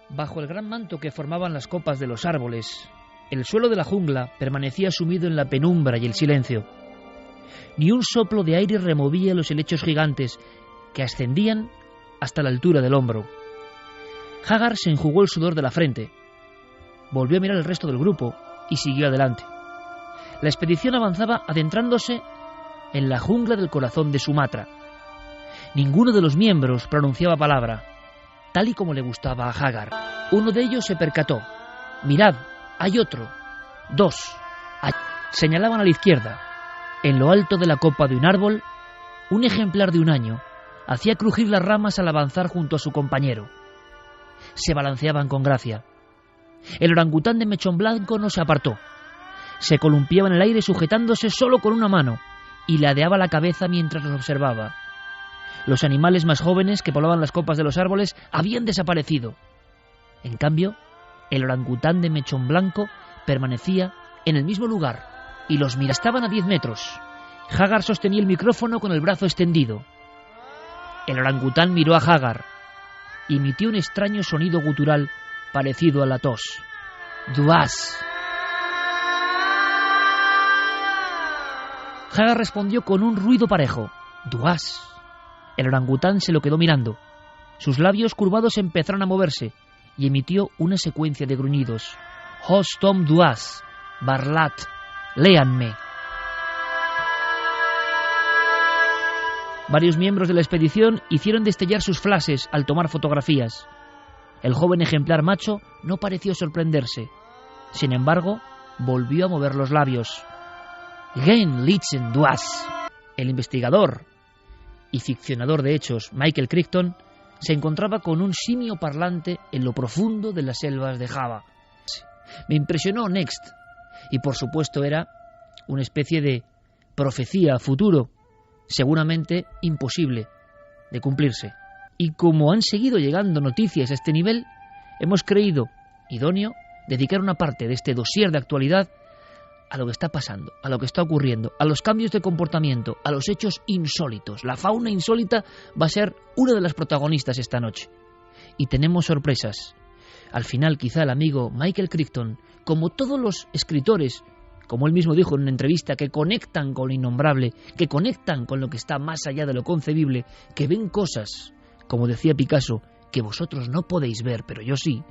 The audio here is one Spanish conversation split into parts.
Bajo el gran manto que formaban las copas de los árboles, el suelo de la jungla permanecía sumido en la penumbra y el silencio. Ni un soplo de aire removía los helechos gigantes que ascendían hasta la altura del hombro. Haggard se enjugó el sudor de la frente, volvió a mirar el resto del grupo y siguió adelante. La expedición avanzaba adentrándose en la jungla del corazón de Sumatra. Ninguno de los miembros pronunciaba palabra, tal y como le gustaba a Haggard. Uno de ellos se percató. «Mirad, hay otro. 2. Señalaban a la izquierda. En lo alto de la copa de un árbol, un ejemplar de un año hacía crujir las ramas al avanzar junto a su compañero. Se balanceaban con gracia. El orangután de mechón blanco no se apartó. Se columpiaba en el aire sujetándose solo con una mano y ladeaba la cabeza mientras los observaba. Los animales más jóvenes que poblaban las copas de los árboles habían desaparecido. En cambio, el orangután de mechón blanco permanecía en el mismo lugar y los miraba. Estaban a 10 metros. Haggard sostenía el micrófono con el brazo extendido. El orangután miró a Haggard y emitió un extraño sonido gutural parecido a la tos. «Duas». Haggard respondió con un ruido parejo. «Duas». El orangután se lo quedó mirando. Sus labios curvados empezaron a moverse y emitió una secuencia de gruñidos. «Hos tom duas, barlat, léanme». Varios miembros de la expedición hicieron destellar sus flashes al tomar fotografías. El joven ejemplar macho no pareció sorprenderse. Sin embargo, volvió a mover los labios. «Gen litzen duas». El investigador y ficcionador de hechos, Michael Crichton, se encontraba con un simio parlante en lo profundo de las selvas de Java. Me impresionó Next, y por supuesto era una especie de profecía a futuro, seguramente imposible de cumplirse. Y como han seguido llegando noticias a este nivel, hemos creído idóneo dedicar una parte de este dossier de actualidad a lo que está pasando, a lo que está ocurriendo, a los cambios de comportamiento, a los hechos insólitos. La fauna insólita va a ser una de las protagonistas esta noche. Y tenemos sorpresas. Al final, quizá el amigo Michael Crichton, como todos los escritores, como él mismo dijo en una entrevista, que conectan con lo innombrable, que conectan con lo que está más allá de lo concebible, que ven cosas, como decía Picasso, que vosotros no podéis ver, pero yo sí,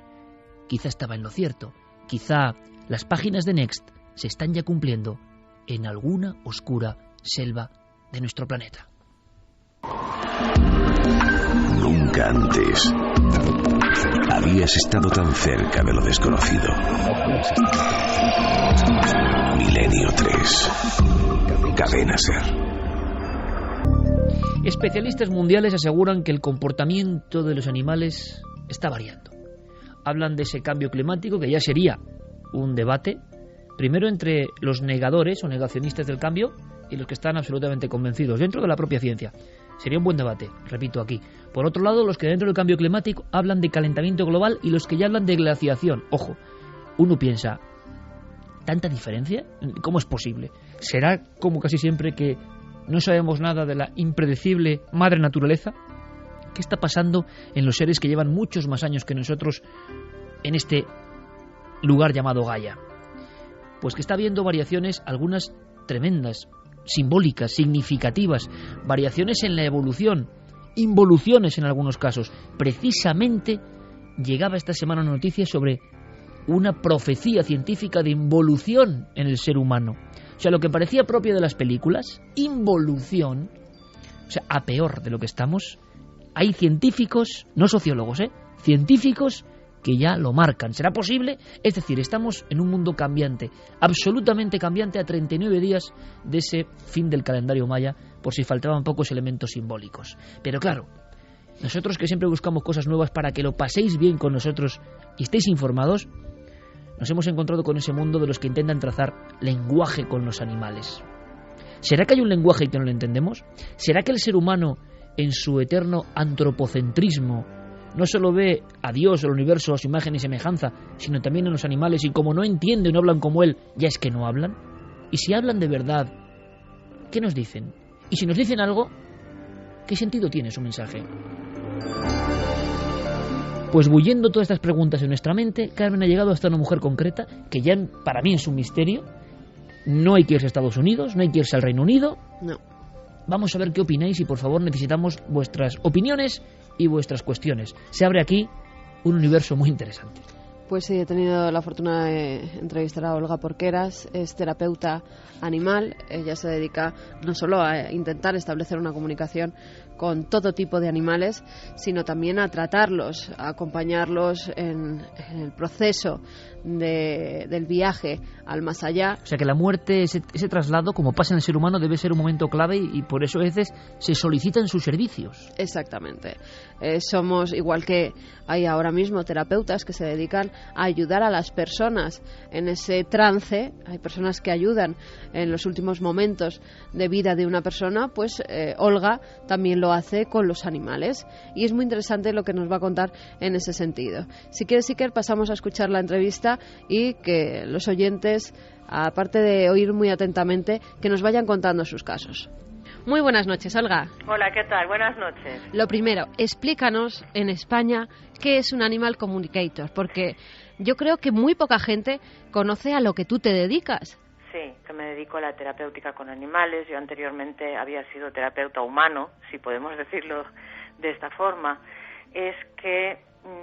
quizá estaba en lo cierto. Quizá las páginas de Next se están ya cumpliendo en alguna oscura selva de nuestro planeta. Nunca antes habías estado tan cerca de lo desconocido. Milenio 3. Cadena SER. Especialistas mundiales aseguran que el comportamiento de los animales está variando. Hablan de ese cambio climático que ya sería un debate, primero entre los negadores o negacionistas del cambio y los que están absolutamente convencidos dentro de la propia ciencia. Sería un buen debate, repito aquí. Por otro lado, los que dentro del cambio climático hablan de calentamiento global y los que ya hablan de glaciación. Ojo, uno piensa, ¿tanta diferencia? ¿Cómo es posible? ¿Será como casi siempre que no sabemos nada de la impredecible madre naturaleza? ¿Qué está pasando en los seres que llevan muchos más años que nosotros en este lugar llamado Gaia? Pues que está habiendo variaciones, algunas tremendas, simbólicas, significativas, variaciones en la evolución, involuciones en algunos casos. Precisamente llegaba esta semana una noticia sobre una profecía científica de involución en el ser humano. O sea, lo que parecía propio de las películas, involución, o sea, a peor de lo que estamos, hay científicos, no sociólogos, científicos que ya lo marcan. ¿Será posible? Es decir, estamos en un mundo cambiante, absolutamente cambiante, a 39 días de ese fin del calendario maya, por si faltaban pocos elementos simbólicos. Pero claro, nosotros que siempre buscamos cosas nuevas para que lo paséis bien con nosotros y estéis informados, nos hemos encontrado con ese mundo de los que intentan trazar lenguaje con los animales. ¿Será que hay un lenguaje y que no lo entendemos? ¿Será que el ser humano, en su eterno antropocentrismo, no solo ve a Dios, al universo, a su imagen y semejanza, sino también a los animales, y como no entienden y no hablan como Él, ya es que no hablan? Y si hablan de verdad, ¿qué nos dicen? Y si nos dicen algo, ¿qué sentido tiene su mensaje? Pues bullendo todas estas preguntas en nuestra mente, Carmen ha llegado hasta una mujer concreta que ya para mí es un misterio. No hay que irse a Estados Unidos, no hay que irse al Reino Unido. No. Vamos a ver qué opináis y por favor necesitamos vuestras opiniones y vuestras cuestiones. Se abre aquí un universo muy interesante. Pues sí, he tenido la fortuna de entrevistar a Olga Porqueras, es terapeuta animal. Ella se dedica no solo a intentar establecer una comunicación con todo tipo de animales, sino también a tratarlos, a acompañarlos en el proceso del viaje al más allá. O sea que la muerte, ese traslado, como pasa en el ser humano, debe ser un momento clave y por eso a veces se solicitan sus servicios. Exactamente. Somos, igual que hay ahora mismo terapeutas que se dedican a ayudar a las personas en ese trance, hay personas que ayudan en los últimos momentos de vida de una persona, pues Olga también lo hace con los animales y es muy interesante lo que nos va a contar en ese sentido. Si quieres, Iker, pasamos a escuchar la entrevista y que los oyentes, aparte de oír muy atentamente, que nos vayan contando sus casos. Muy buenas noches, Olga. Hola, ¿qué tal? Buenas noches. Lo primero, explícanos en España qué es un Animal Communicator, porque yo creo que muy poca gente conoce a lo que tú te dedicas. Sí, que me dedico a la terapéutica con animales. Yo anteriormente había sido terapeuta humano, si podemos decirlo de esta forma. Es que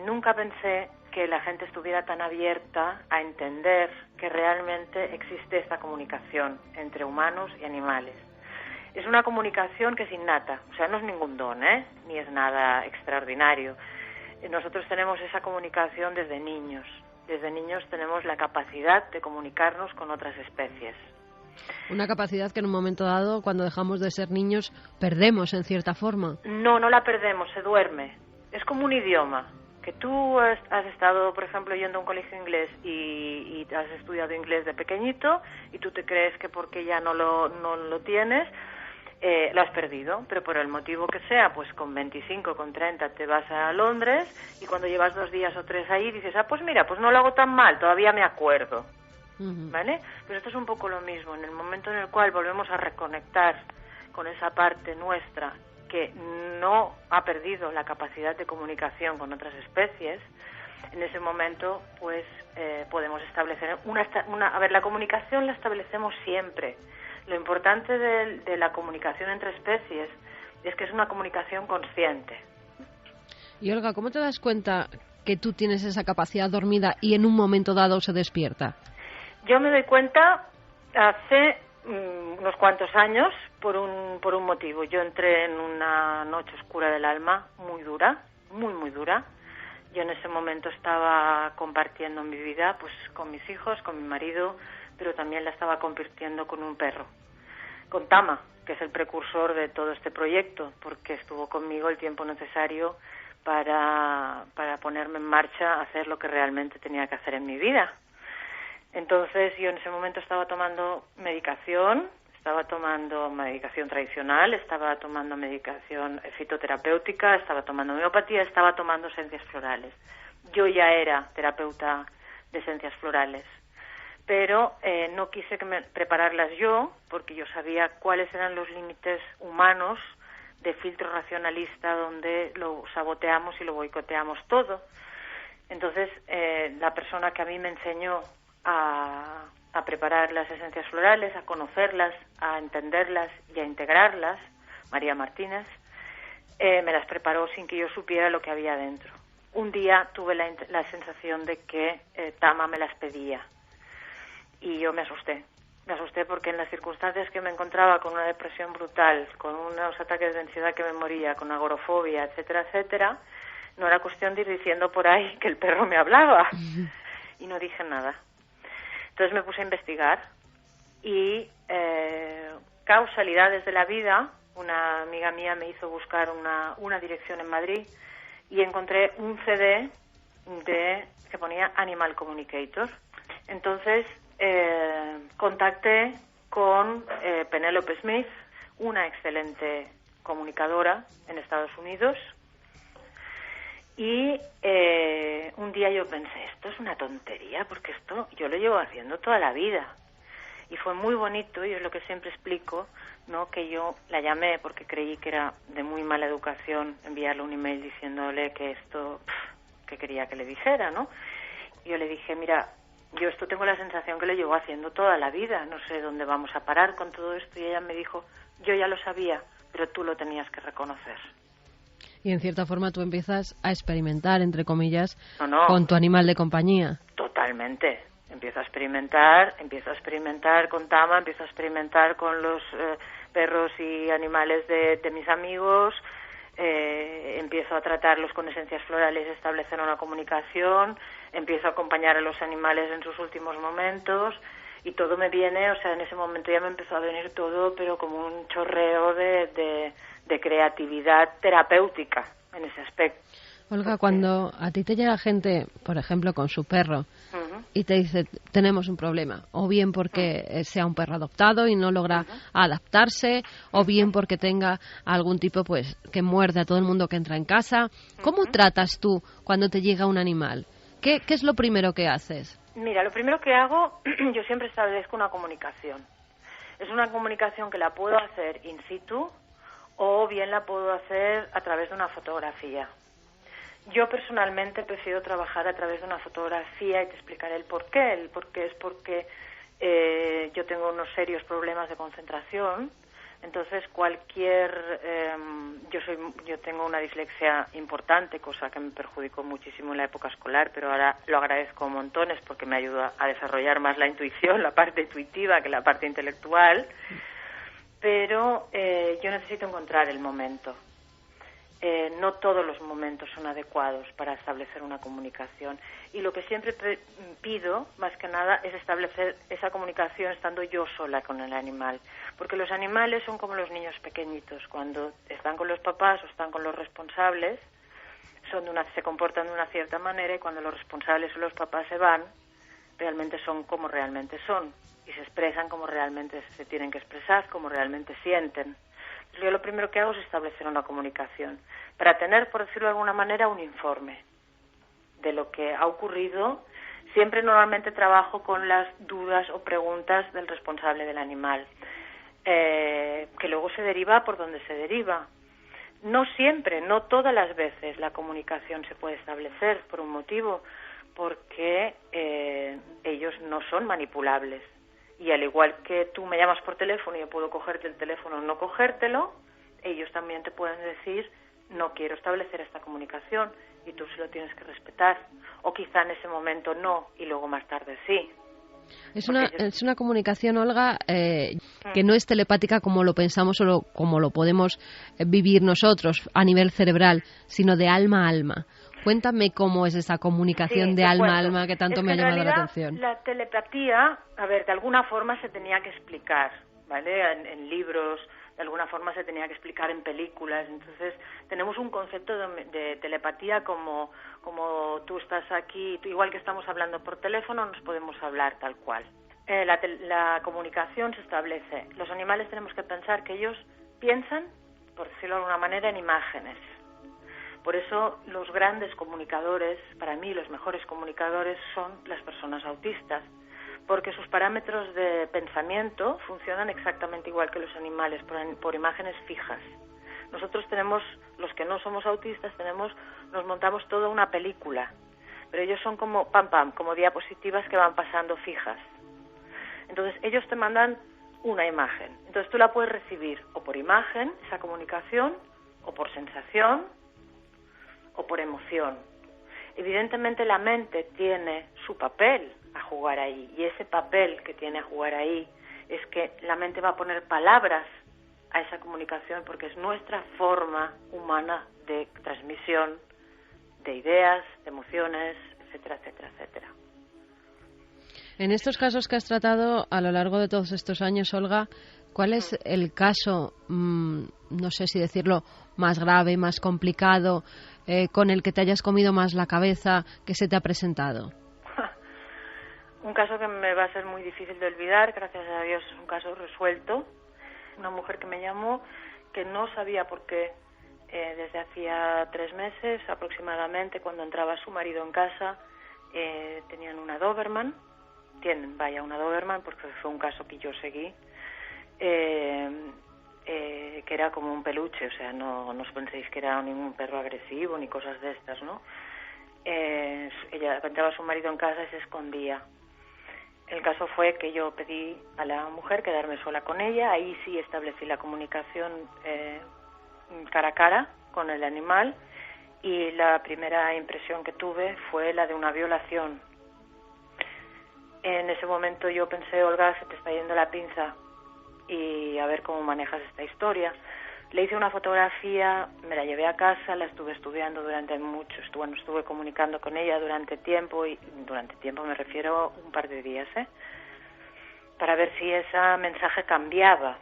nunca pensé que la gente estuviera tan abierta a entender que realmente existe esta comunicación entre humanos y animales. Es una comunicación que es innata, o sea, no es ningún don, ni es nada extraordinario. Nosotros tenemos esa comunicación desde niños. Desde niños tenemos la capacidad de comunicarnos con otras especies. Una capacidad que en un momento dado, cuando dejamos de ser niños, perdemos en cierta forma. No la perdemos, se duerme. Es como un idioma. Que tú has estado, por ejemplo, yendo a un colegio inglés y has estudiado inglés de pequeñito y tú te crees que porque ya no lo tienes, lo has perdido, pero por el motivo que sea, pues con 25, con 30 te vas a Londres y cuando llevas 2 días o 3 ahí dices, pues mira, pues no lo hago tan mal, todavía me acuerdo, ¿vale? Pues esto es un poco lo mismo, en el momento en el cual volvemos a reconectar con esa parte nuestra que no ha perdido la capacidad de comunicación con otras especies, en ese momento pues podemos establecer a ver, la comunicación la establecemos siempre. Lo importante de la comunicación entre especies es que es una comunicación consciente. Y Olga, ¿cómo te das cuenta que tú tienes esa capacidad dormida y en un momento dado se despierta? Yo me doy cuenta hace unos cuantos años por un motivo. Yo entré en una noche oscura del alma muy dura, muy dura. Yo en ese momento estaba compartiendo mi vida pues con mis hijos, con mi marido, pero también la estaba compartiendo con un perro, con Tama, que es el precursor de todo este proyecto, porque estuvo conmigo el tiempo necesario para ponerme en marcha a hacer lo que realmente tenía que hacer en mi vida. Entonces yo en ese momento estaba tomando medicación tradicional, estaba tomando medicación fitoterapéutica, estaba tomando homeopatía, estaba tomando esencias florales. Yo ya era terapeuta de esencias florales, pero no quise prepararlas yo, porque yo sabía cuáles eran los límites humanos de filtro racionalista donde lo saboteamos y lo boicoteamos todo. Entonces, la persona que a mí me enseñó a preparar las esencias florales, a conocerlas, a entenderlas y a integrarlas, María Martínez, me las preparó sin que yo supiera lo que había dentro. Un día tuve la sensación de que Tama me las pedía y yo me asusté porque en las circunstancias que me encontraba, con una depresión brutal, con unos ataques de ansiedad que me moría, con agorafobia, etcétera, no era cuestión de ir diciendo por ahí que el perro me hablaba y no dije nada. Entonces me puse a investigar y causalidades de la vida, una amiga mía me hizo buscar una dirección en Madrid y encontré un CD que ponía Animal Communicator. Entonces contacté con Penélope Smith, una excelente comunicadora en Estados Unidos, y un día yo pensé, esto es una tontería, porque esto yo lo llevo haciendo toda la vida. Y fue muy bonito, y es lo que siempre explico, ¿no? Que yo la llamé porque creí que era de muy mala educación enviarle un email diciéndole que esto que quería que le dijera, ¿no? Y yo le dije, mira, yo esto tengo la sensación que lo llevo haciendo toda la vida, no sé dónde vamos a parar con todo esto. Y ella me dijo, yo ya lo sabía, pero tú lo tenías que reconocer. Y en cierta forma tú empiezas a experimentar, entre comillas, No. con tu animal de compañía. Totalmente. Empiezo a experimentar con Tama, empiezo a experimentar con los perros y animales de mis amigos, empiezo a tratarlos con esencias florales, establecer una comunicación, empiezo a acompañar a los animales en sus últimos momentos y todo me viene, o sea, en ese momento ya me empezó a venir todo, pero como un chorreo de creatividad terapéutica en ese aspecto. Olga, cuando a ti te llega gente, por ejemplo, con su perro, y te dice, tenemos un problema, o bien porque sea un perro adoptado y no logra adaptarse, o bien porque tenga algún tipo, pues, que muerde a todo el mundo que entra en casa, ¿cómo tratas tú cuando te llega un animal? ¿Qué es lo primero que haces? Mira, lo primero que hago, yo siempre establezco una comunicación. Es una comunicación que la puedo hacer in situ, o bien la puedo hacer a través de una fotografía. Yo personalmente prefiero trabajar a través de una fotografía y te explicaré el porqué. El porqué es porque yo tengo unos serios problemas de concentración, entonces yo tengo una dislexia importante, cosa que me perjudicó muchísimo en la época escolar, pero ahora lo agradezco montones porque me ayuda a desarrollar más la intuición, la parte intuitiva que la parte intelectual, pero yo necesito encontrar el momento. No todos los momentos son adecuados para establecer una comunicación y lo que siempre pido, más que nada, es establecer esa comunicación estando yo sola con el animal, porque los animales son como los niños pequeñitos, cuando están con los papás o están con los responsables, se comportan de una cierta manera y cuando los responsables o los papás se van, realmente son como realmente son y se expresan como realmente se tienen que expresar, como realmente sienten. Yo lo primero que hago es establecer una comunicación para tener, por decirlo de alguna manera, un informe de lo que ha ocurrido. Siempre normalmente trabajo con las dudas o preguntas del responsable del animal, que luego se deriva por donde se deriva. No siempre, no todas las veces la comunicación se puede establecer por un motivo, porque ellos no son manipulables. Y al igual que tú me llamas por teléfono y yo puedo cogerte el teléfono o no cogértelo, ellos también te pueden decir, no quiero establecer esta comunicación y tú sí lo tienes que respetar. O quizá en ese momento no y luego más tarde sí. Es una comunicación, Olga, que no es telepática como lo pensamos o como lo podemos vivir nosotros a nivel cerebral, sino de alma a alma. Cuéntame cómo es esa comunicación de alma a alma que tanto me ha llamado la atención. La telepatía, a ver, de alguna forma se tenía que explicar, ¿vale? En libros, de alguna forma se tenía que explicar en películas. Entonces, tenemos un concepto de telepatía como tú estás aquí, igual que estamos hablando por teléfono, nos podemos hablar tal cual. La comunicación se establece. Los animales tenemos que pensar que ellos piensan, por decirlo de alguna manera, en imágenes. Por eso los grandes comunicadores, para mí los mejores comunicadores son las personas autistas, porque sus parámetros de pensamiento funcionan exactamente igual que los animales, por imágenes fijas. Nosotros tenemos, los que no somos autistas, nos montamos toda una película, pero ellos son como como diapositivas que van pasando fijas. Entonces ellos te mandan una imagen, entonces tú la puedes recibir o por imagen, esa comunicación, o por sensación, o por emoción. Evidentemente la mente tiene su papel a jugar ahí, y ese papel que tiene a jugar ahí es que la mente va a poner palabras a esa comunicación porque es nuestra forma humana de transmisión de ideas, de emociones, etcétera, etcétera, etcétera. En estos casos que has tratado a lo largo de todos estos años, Olga, ¿cuál es el caso, no sé si decirlo, más grave, más complicado, con el que te hayas comido más la cabeza, que se te ha presentado? Un caso que me va a ser muy difícil de olvidar, gracias a Dios es un caso resuelto. Una mujer que me llamó que no sabía por qué desde hacía 3 meses aproximadamente, cuando entraba su marido en casa, tenían una Doberman, una Doberman, porque fue un caso que yo seguí, que era como un peluche, o sea, no os penséis que era ningún perro agresivo ni cosas de estas, ¿no? ella encontraba a su marido en casa y se escondía. El caso fue que yo pedí a la mujer quedarme sola con ella. Ahí sí establecí la comunicación cara a cara con el animal, y la primera impresión que tuve fue la de una violación. En ese momento yo pensé: Olga, se te está yendo la pinza, y a ver cómo manejas esta historia. Le hice una fotografía, me la llevé a casa, la estuve estudiando durante mucho, estuve comunicando con ella durante tiempo, y durante tiempo me refiero un par de días, para ver si ese mensaje cambiaba.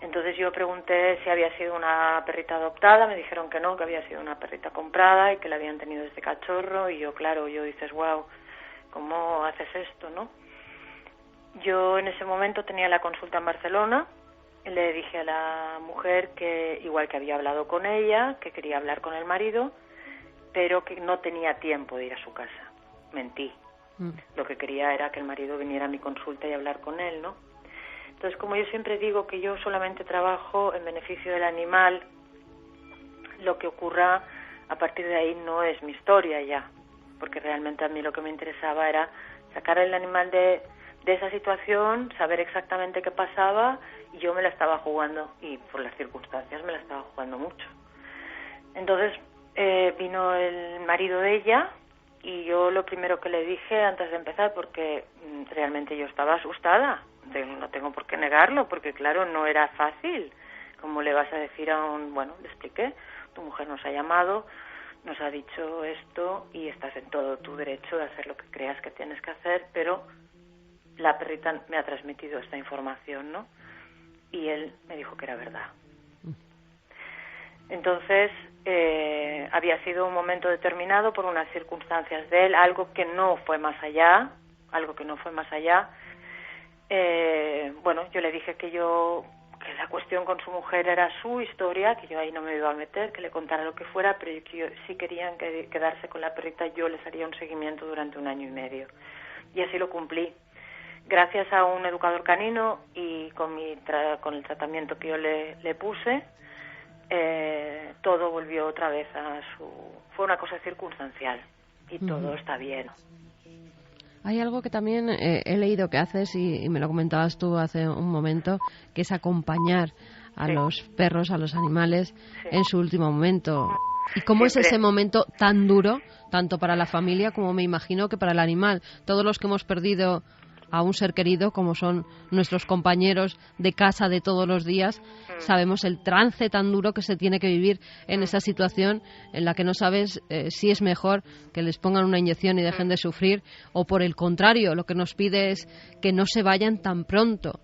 Entonces yo pregunté si había sido una perrita adoptada, me dijeron que no, que había sido una perrita comprada y que la habían tenido desde cachorro, y yo, claro, dices, wow, ¿cómo haces esto, no? Yo en ese momento tenía la consulta en Barcelona. Le dije a la mujer que, igual que había hablado con ella, que quería hablar con el marido, pero que no tenía tiempo de ir a su casa. Mentí. Lo que quería era que el marido viniera a mi consulta y hablar con él, ¿no? Entonces, como yo siempre digo que yo solamente trabajo en beneficio del animal, lo que ocurra a partir de ahí no es mi historia ya, porque realmente a mí lo que me interesaba era sacar al animal de esa situación, saber exactamente qué pasaba, y yo me la estaba jugando, y por las circunstancias me la estaba jugando mucho. Entonces vino el marido de ella, y yo lo primero que le dije antes de empezar, porque realmente yo estaba asustada, no tengo por qué negarlo, porque claro, no era fácil. ¿Cómo le vas a decir a un... Bueno, le expliqué, tu mujer nos ha llamado, nos ha dicho esto, y estás en todo tu derecho de hacer lo que creas que tienes que hacer, pero la perrita me ha transmitido esta información, ¿no? Y él me dijo que era verdad. Entonces, había sido un momento determinado por unas circunstancias de él, algo que no fue más allá. Bueno, yo le dije que la cuestión con su mujer era su historia, que yo ahí no me iba a meter, que le contara lo que fuera, pero que si querían quedarse con la perrita, yo les haría un seguimiento durante 1 año y medio. Y así lo cumplí. Gracias a un educador canino y con el tratamiento que yo le puse, todo volvió otra vez a su... Fue una cosa circunstancial y todo está bien. Hay algo que también he leído que haces, y me lo comentabas tú hace un momento, que es acompañar a los perros, a los animales, en su último momento. ¿Y cómo es ese momento tan duro, tanto para la familia como me imagino que para el animal? Todos los que hemos perdido a un ser querido, como son nuestros compañeros de casa de todos los días, sabemos el trance tan duro que se tiene que vivir en esa situación en la que no sabes si es mejor que les pongan una inyección y dejen de sufrir, o por el contrario, lo que nos pide es que no se vayan tan pronto.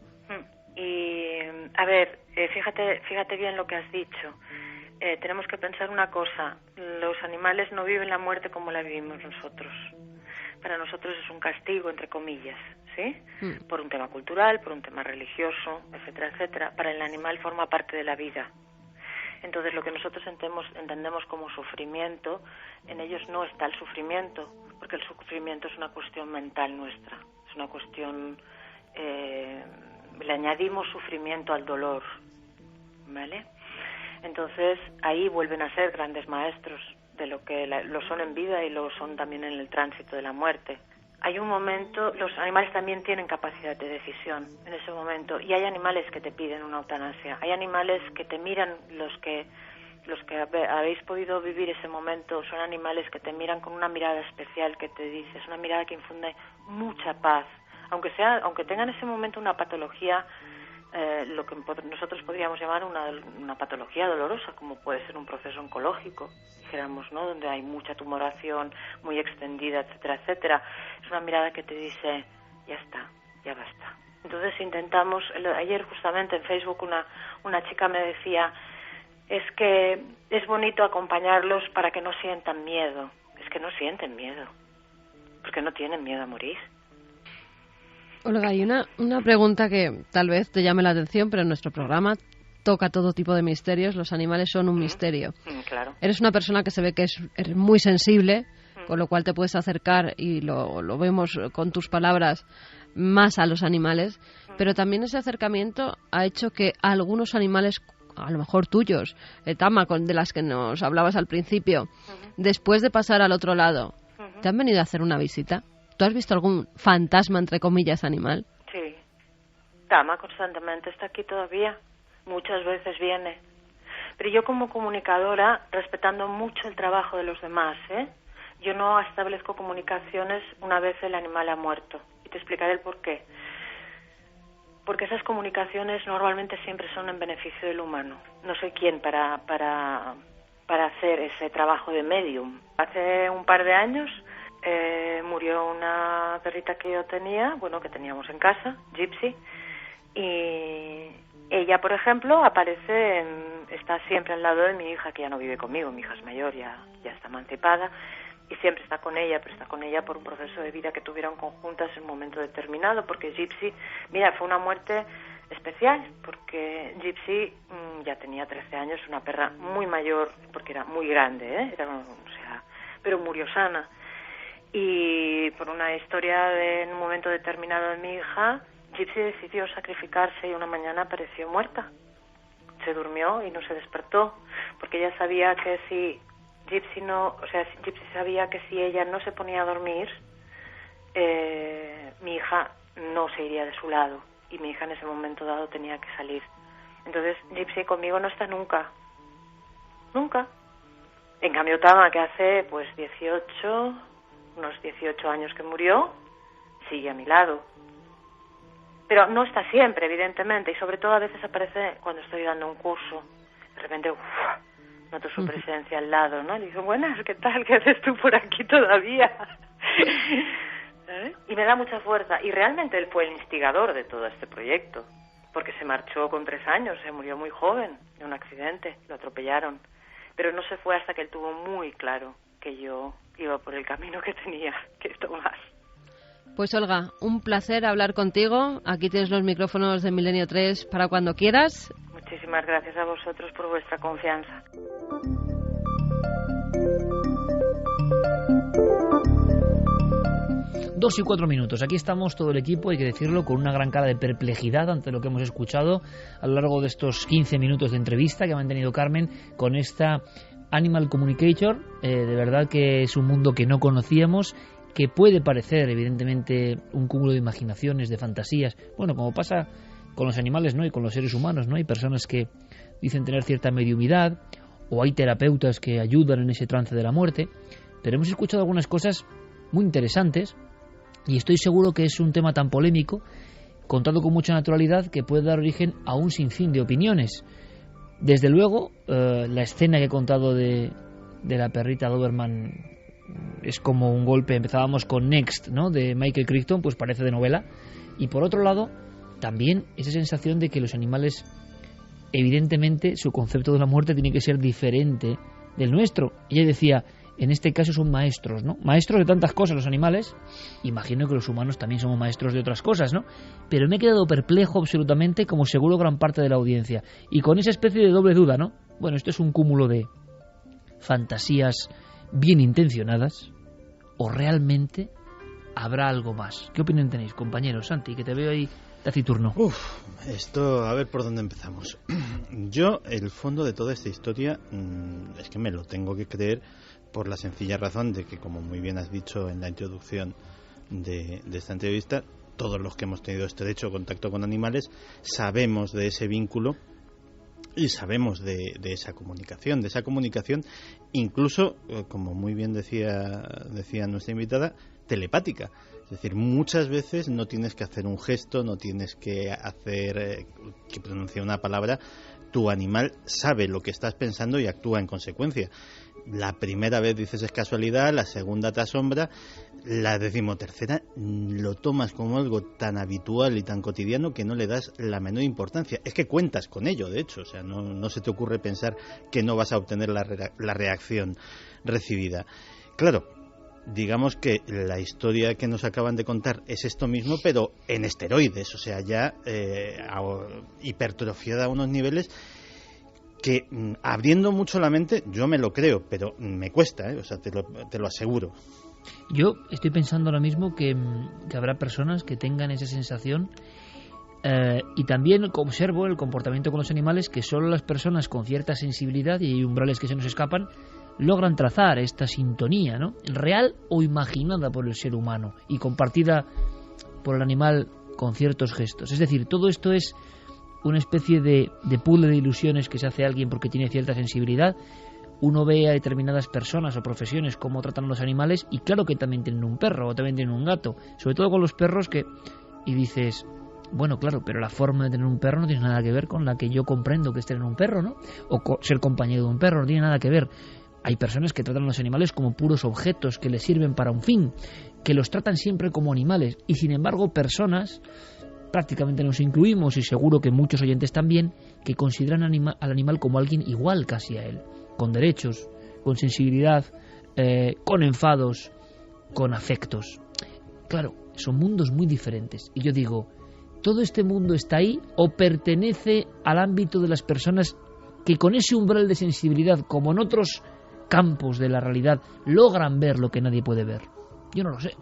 Y, a ver, fíjate bien lo que has dicho. Tenemos que pensar una cosa: los animales no viven la muerte como la vivimos nosotros. Para nosotros es un castigo, entre comillas, ¿sí? Por un tema cultural, por un tema religioso, etcétera, etcétera. Para el animal forma parte de la vida. Entonces, lo que nosotros entendemos como sufrimiento, en ellos no está el sufrimiento, porque el sufrimiento es una cuestión mental nuestra. Es una cuestión... le añadimos sufrimiento al dolor, ¿vale? Entonces, ahí vuelven a ser grandes maestros de lo que lo son en vida y lo son también en el tránsito de la muerte. Hay un momento, los animales también tienen capacidad de decisión en ese momento, y hay animales que te piden una eutanasia. Hay animales que te miran, los que habéis podido vivir ese momento, son animales que te miran con una mirada especial, que te dice, es una mirada que infunde mucha paz, aunque tengan en ese momento una patología, lo que nosotros podríamos llamar una patología dolorosa, como puede ser un proceso oncológico, dijéramos, ¿no? Donde hay mucha tumoración muy extendida, etcétera, etcétera. Es una mirada que te dice, ya está, ya basta. Entonces intentamos, ayer justamente en Facebook una chica me decía, es que es bonito acompañarlos para que no sientan miedo. Es que no sienten miedo, porque no tienen miedo a morir. Olga, hay una pregunta que tal vez te llame la atención, pero en nuestro programa toca todo tipo de misterios. Los animales son un misterio. Claro. Eres una persona que se ve que es muy sensible, con lo cual te puedes acercar, y lo vemos con tus palabras, más a los animales, pero también ese acercamiento ha hecho que algunos animales a lo mejor tuyos, Tama, de las que nos hablabas al principio, después de pasar al otro lado, ¿te han venido a hacer una visita? ¿Tú has visto algún fantasma, entre comillas, animal? Sí. Tama constantemente está aquí todavía. Muchas veces viene. Pero yo como comunicadora, respetando mucho el trabajo de los demás, yo no establezco comunicaciones una vez el animal ha muerto. Y te explicaré el por qué. Porque esas comunicaciones normalmente siempre son en beneficio del humano. No sé quién para hacer ese trabajo de medium. Hace un par de años murió una perrita que yo tenía, que teníamos en casa, Gypsy, y ella, por ejemplo, está siempre al lado de mi hija, que ya no vive conmigo. Mi hija es mayor, ya está emancipada, y siempre está con ella, pero está con ella por un proceso de vida que tuvieron conjuntas en un momento determinado, porque Gypsy, fue una muerte especial, porque Gypsy ya tenía 13 años, una perra muy mayor, porque era muy grande, pero murió sana. Y por una historia en un momento determinado de mi hija, Gypsy decidió sacrificarse y una mañana apareció muerta. Se durmió y no se despertó, porque ella sabía que Gypsy sabía que si ella no se ponía a dormir, mi hija no se iría de su lado, y mi hija en ese momento dado tenía que salir. Entonces Gypsy conmigo no está nunca. Nunca. En cambio Tama, que hace unos 18 años que murió, sigue a mi lado. Pero no está siempre, evidentemente, y sobre todo a veces aparece cuando estoy dando un curso. De repente, noto su presencia al lado, ¿no? Le digo, buenas, ¿qué tal? ¿Qué haces tú por aquí todavía? Y me da mucha fuerza. Y realmente él fue el instigador de todo este proyecto, porque se marchó con 3 años, se murió muy joven de un accidente, lo atropellaron. Pero no se fue hasta que él tuvo muy claro que yo iba por el camino que tenía que tomar. Pues Olga, un placer hablar contigo. Aquí tienes los micrófonos de Milenio 3 para cuando quieras. Muchísimas gracias a vosotros por vuestra confianza. Dos y 4 minutos. Aquí estamos todo el equipo, hay que decirlo, con una gran cara de perplejidad ante lo que hemos escuchado a lo largo de estos 15 minutos de entrevista que ha mantenido Carmen con esta Animal Communicator. De verdad que es un mundo que no conocíamos, que puede parecer evidentemente un cúmulo de imaginaciones, de fantasías, como pasa con los animales, ¿no? Y con los seres humanos, ¿no? Hay personas que dicen tener cierta mediumidad, o hay terapeutas que ayudan en ese trance de la muerte, pero hemos escuchado algunas cosas muy interesantes, y estoy seguro que es un tema tan polémico, contado con mucha naturalidad, que puede dar origen a un sinfín de opiniones. Desde luego, la escena que he contado de la perrita Doberman es como un golpe. Empezábamos con Next, ¿no?, de Michael Crichton, pues parece de novela. Y por otro lado, también esa sensación de que los animales, evidentemente, su concepto de la muerte tiene que ser diferente del nuestro. Ella decía, en este caso son maestros, ¿no? Maestros de tantas cosas los animales. Imagino que los humanos también somos maestros de otras cosas, ¿no? Pero me he quedado perplejo absolutamente, como seguro gran parte de la audiencia. Y con esa especie de doble duda, ¿no? Bueno, esto es un cúmulo de fantasías bien intencionadas, o realmente habrá algo más. ¿Qué opinión tenéis, compañeros? Santi, que te veo ahí taciturno. Esto, a ver por dónde empezamos. Yo, el fondo de toda esta historia, es que me lo tengo que creer, por la sencilla razón de que, como muy bien has dicho en la introducción de esta entrevista, todos los que hemos tenido estrecho contacto con animales sabemos de ese vínculo y sabemos de esa comunicación, incluso, como muy bien decía nuestra invitada, telepática. Es decir, muchas veces no tienes que hacer un gesto, no tienes que hacer que pronuncie una palabra. Tu animal sabe lo que estás pensando y actúa en consecuencia. La primera vez dices es casualidad, la segunda te asombra, la 13ª lo tomas como algo tan habitual y tan cotidiano que no le das la menor importancia. Es que cuentas con ello, de hecho, o sea, no se te ocurre pensar que no vas a obtener la reacción recibida. Claro, digamos que la historia que nos acaban de contar es esto mismo, pero en esteroides, o sea, ya hipertrofiada a unos niveles que, abriendo mucho la mente, yo me lo creo, pero me cuesta, o sea, te lo aseguro. Yo estoy pensando ahora mismo que habrá personas que tengan esa sensación Y también observo el comportamiento con los animales que solo las personas con cierta sensibilidad, y hay umbrales que se nos escapan, logran trazar esta sintonía, ¿no? Real o imaginada por el ser humano y compartida por el animal con ciertos gestos. Es decir, todo esto es una especie de puzzle de ilusiones que se hace alguien porque tiene cierta sensibilidad. Uno ve a determinadas personas o profesiones cómo tratan a los animales, y claro que también tienen un perro o también tienen un gato, sobre todo con los perros, y dices, bueno, claro, pero la forma de tener un perro no tiene nada que ver con la que yo comprendo que es tener un perro, ¿no? O ser compañero de un perro, no tiene nada que ver. Hay personas que tratan a los animales como puros objetos que les sirven para un fin, que los tratan siempre como animales, y sin embargo personas, prácticamente nos incluimos y seguro que muchos oyentes también, que consideran al animal como alguien igual casi a él, con derechos, con sensibilidad, con enfados, con afectos. Claro, son mundos muy diferentes, y yo digo, ¿todo este mundo está ahí o pertenece al ámbito de las personas que con ese umbral de sensibilidad, como en otros campos de la realidad, logran ver lo que nadie puede ver? Yo no lo sé.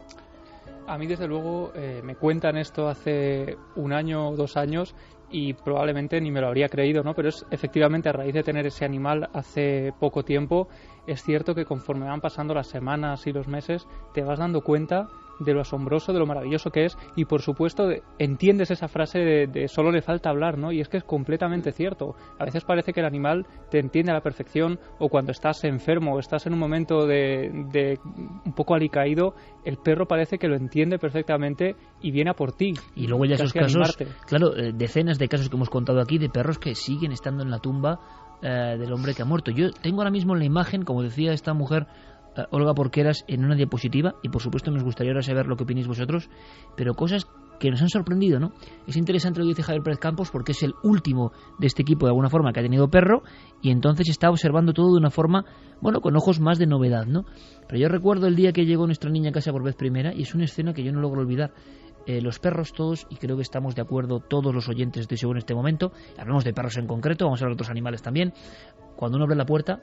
A mí, desde luego, me cuentan esto hace 1 año o 2 años y probablemente ni me lo habría creído, ¿no? Pero es efectivamente a raíz de tener ese animal hace poco tiempo, es cierto que conforme van pasando las semanas y los meses, te vas dando cuenta de lo asombroso, de lo maravilloso que es, y por supuesto entiendes esa frase de solo le falta hablar, ¿no? Y es que es completamente cierto. A veces parece que el animal te entiende a la perfección, o cuando estás enfermo o estás en un momento de un poco alicaído, el perro parece que lo entiende perfectamente y viene a por ti. Y luego ya esos casos, claro, decenas de casos que hemos contado aquí de perros que siguen estando en la tumba del hombre que ha muerto. Yo tengo ahora mismo en la imagen, como decía esta mujer, Olga Porqueras, en una diapositiva, y por supuesto nos gustaría ahora saber lo que opináis vosotros, pero cosas que nos han sorprendido, ¿no? Es interesante lo que dice Javier Pérez Campos, porque es el último de este equipo de alguna forma que ha tenido perro, y entonces está observando todo de una forma, bueno, con ojos más de novedad, ¿no? Pero yo recuerdo el día que llegó nuestra niña a casa por vez primera, y es una escena que yo no logro olvidar. Los perros todos, y creo que estamos de acuerdo todos los oyentes, estoy seguro, en este momento, hablamos de perros en concreto, vamos a hablar de otros animales también. Cuando uno abre la puerta,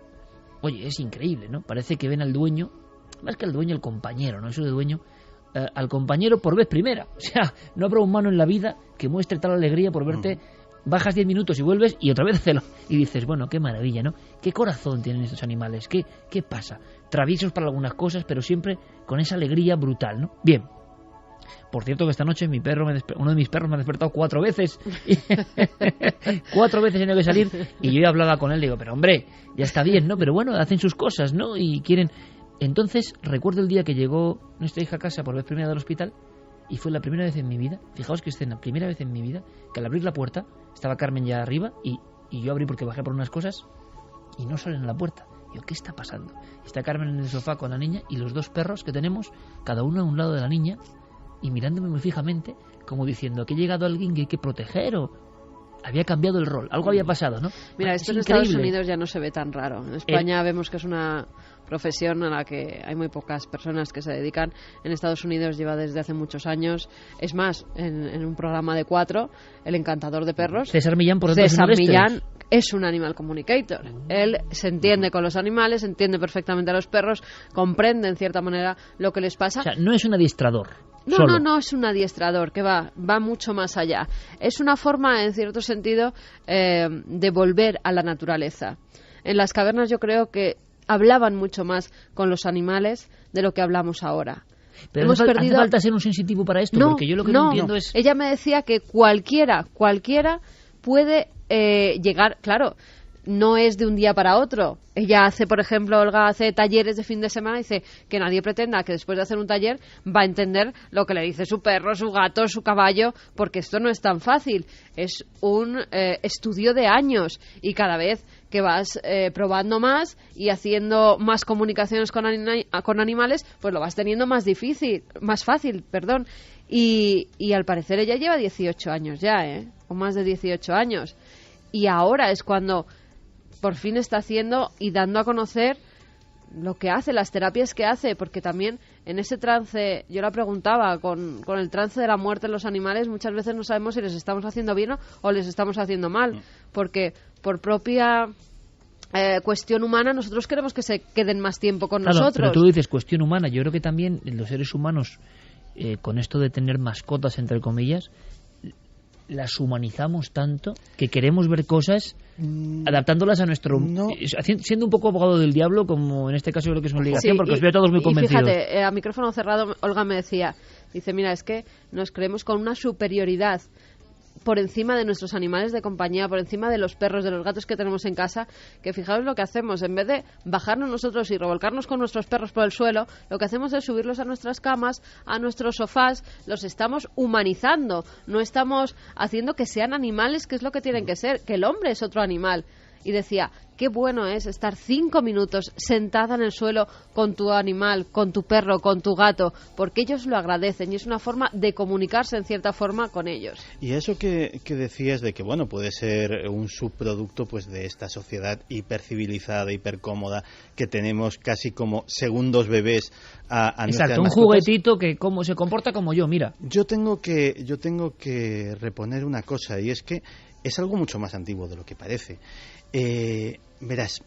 oye, es increíble, ¿no? Parece que ven al dueño, más que al dueño, el compañero, ¿no? Eso de dueño, al compañero por vez primera. O sea, no habrá humano en la vida que muestre tal alegría por verte, bajas 10 minutos y vuelves y otra vez hacerlo. Y dices, bueno, qué maravilla, ¿no? Qué corazón tienen estos animales, qué pasa. Traviesos para algunas cosas, pero siempre con esa alegría brutal, ¿no? Bien. Por cierto que esta noche uno de mis perros me ha despertado 4 veces. 4 veces he tenido que salir, y yo ya hablaba con él, digo, pero hombre, ya está bien, ¿no? Pero bueno, hacen sus cosas, ¿no? Y quieren... Entonces, recuerdo el día que llegó nuestra hija a casa por vez primera del hospital, y fue la primera vez en mi vida, fijaos que escena, primera vez en mi vida, que al abrir la puerta, estaba Carmen ya arriba, y yo abrí porque bajé por unas cosas, y no salen a la puerta. Yo, ¿qué está pasando? Está Carmen en el sofá con la niña, y los 2 perros que tenemos, cada uno a un lado de la niña, y mirándome muy fijamente, como diciendo que ha llegado alguien que hay que proteger, o había cambiado el rol, algo había pasado, ¿no? Mira, esto en Estados Unidos ya no se ve tan raro. En España vemos que es una profesión a la que hay muy pocas personas que se dedican. En Estados Unidos lleva desde hace muchos años. Es más, en un programa de 4, El encantador de perros, César Millán, por César Millán es un animal communicator. Él se entiende con los animales, entiende perfectamente a los perros, comprende en cierta manera lo que les pasa. O sea, no es un adiestrador. No es un adiestrador, que va mucho más allá. Es una forma, en cierto sentido, de volver a la naturaleza. En las cavernas yo creo que hablaban mucho más con los animales de lo que hablamos ahora. Pero hace falta ser un sensitivo para esto, porque yo lo que no entiendo es... Ella me decía que cualquiera puede llegar, claro, no es de un día para otro. Ella hace, por ejemplo, Olga hace talleres de fin de semana, y dice que nadie pretenda que después de hacer un taller va a entender lo que le dice su perro, su gato, su caballo, porque esto no es tan fácil. Es un estudio de años, y cada vez que vas probando más y haciendo más comunicaciones con animales, pues lo vas teniendo más fácil. Y al parecer ella lleva 18 años ya, o más de 18 años. Y ahora es cuando por fin está haciendo y dando a conocer lo que hace, las terapias que hace, porque también en ese trance, yo la preguntaba, con el trance de la muerte en los animales, muchas veces no sabemos si les estamos haciendo bien o les estamos haciendo mal, porque por propia cuestión humana nosotros queremos que se queden más tiempo con nosotros. Pero tú dices cuestión humana, yo creo que también los seres humanos, con esto de tener mascotas, entre comillas, las humanizamos tanto que queremos ver cosas adaptándolas a nuestro... siendo un poco abogado del diablo, como en este caso yo creo que es una obligación, porque os veo todos muy convencidos. Y fíjate, a micrófono cerrado, Olga me decía, dice, mira, es que nos creemos con una superioridad por encima de nuestros animales de compañía, por encima de los perros, de los gatos que tenemos en casa, que fijaos lo que hacemos, en vez de bajarnos nosotros y revolcarnos con nuestros perros por el suelo, lo que hacemos es subirlos a nuestras camas, a nuestros sofás, los estamos humanizando, no estamos haciendo que sean animales, que es lo que tienen que ser, que el hombre es otro animal. Y decía, qué bueno es estar 5 minutos sentada en el suelo con tu animal, con tu perro, con tu gato, porque ellos lo agradecen y es una forma de comunicarse en cierta forma con ellos. Y eso que decías de que, bueno, puede ser un subproducto pues de esta sociedad hipercivilizada, hipercómoda, que tenemos casi como segundos bebés a nuestras Exacto, un mascotas. juguetito que como se comporta como yo, mira. Yo tengo que reponer una cosa, y es que es algo mucho más antiguo de lo que parece. Verás,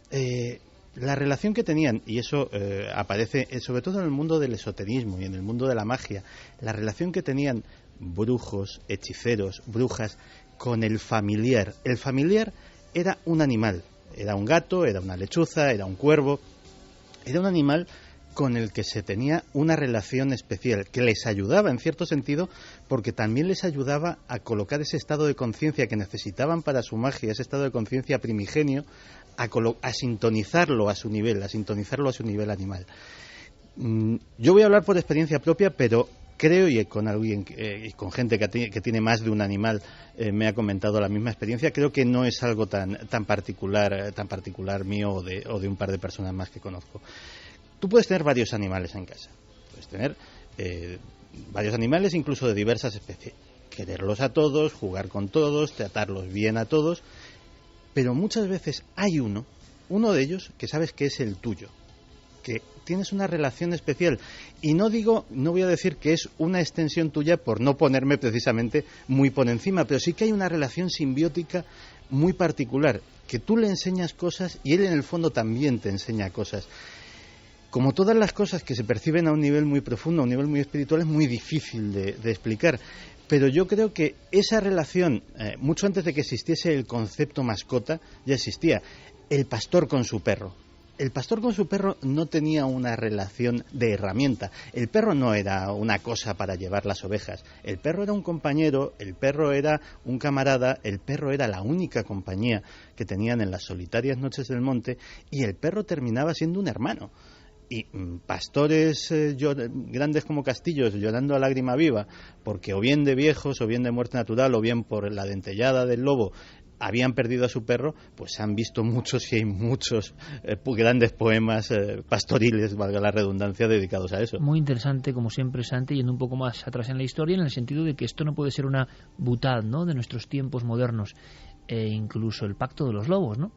la relación que tenían, y eso aparece sobre todo en el mundo del esoterismo y en el mundo de la magia, la relación que tenían brujos, hechiceros, brujas con el familiar. El familiar era un animal, era un gato, era una lechuza, era un cuervo, era un animal con el que se tenía una relación especial, que les ayudaba en cierto sentido, porque también les ayudaba a colocar ese estado de conciencia que necesitaban para su magia, ese estado de conciencia primigenio, a sintonizarlo a su nivel, animal. Yo voy a hablar por experiencia propia, pero creo, y con alguien y con gente que tiene más de un animal me ha comentado la misma experiencia, creo que no es algo tan particular mío o de un par de personas más que conozco. Tú puedes tener varios animales en casa, puedes tener varios animales incluso de diversas especies, quererlos a todos, jugar con todos, tratarlos bien a todos, pero muchas veces hay uno de ellos que sabes que es el tuyo, que tienes una relación especial, y no voy a decir que es una extensión tuya por no ponerme precisamente muy por encima, pero sí que hay una relación simbiótica muy particular, que tú le enseñas cosas y él en el fondo también te enseña cosas. Como todas las cosas que se perciben a un nivel muy profundo, a un nivel muy espiritual, es muy difícil de explicar. Pero yo creo que esa relación, mucho antes de que existiese el concepto mascota, ya existía. El pastor con su perro. El pastor con su perro no tenía una relación de herramienta. El perro no era una cosa para llevar las ovejas. El perro era un compañero, el perro era un camarada, el perro era la única compañía que tenían en las solitarias noches del monte, y el perro terminaba siendo un hermano. Y pastores grandes como castillos llorando a lágrima viva, porque o bien de viejos, o bien de muerte natural, o bien por la dentellada del lobo, habían perdido a su perro, pues han visto muchos, y hay muchos grandes poemas pastoriles, valga la redundancia, dedicados a eso. Muy interesante, como siempre, Santi, yendo un poco más atrás en la historia, en el sentido de que esto no puede ser una boutade, ¿no?, de nuestros tiempos modernos, incluso el pacto de los lobos, ¿no?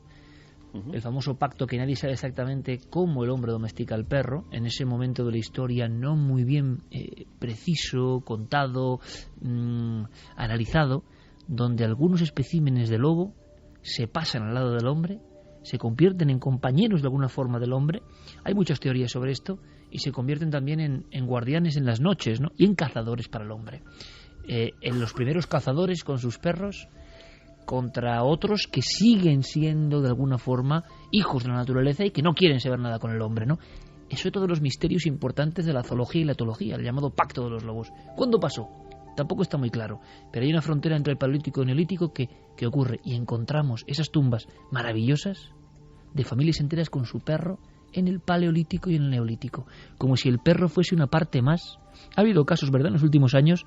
El famoso pacto que nadie sabe exactamente cómo el hombre domestica al perro, en ese momento de la historia no muy bien preciso, contado, analizado, donde algunos especímenes de lobo se pasan al lado del hombre, se convierten en compañeros de alguna forma del hombre. Hay muchas teorías sobre esto, y se convierten también en guardianes en las noches, ¿no?, y en cazadores para el hombre. En los primeros cazadores con sus perros contra otros que siguen siendo de alguna forma hijos de la naturaleza y que no quieren saber nada con el hombre, ¿no? Eso es todos los misterios importantes de la zoología y la etología, el llamado pacto de los lobos. ¿Cuándo pasó? Tampoco está muy claro, pero hay una frontera entre el paleolítico y el neolítico que ocurre, y encontramos esas tumbas maravillosas de familias enteras con su perro en el paleolítico y en el neolítico, como si el perro fuese una parte más. Ha habido casos, ¿verdad?, en los últimos años,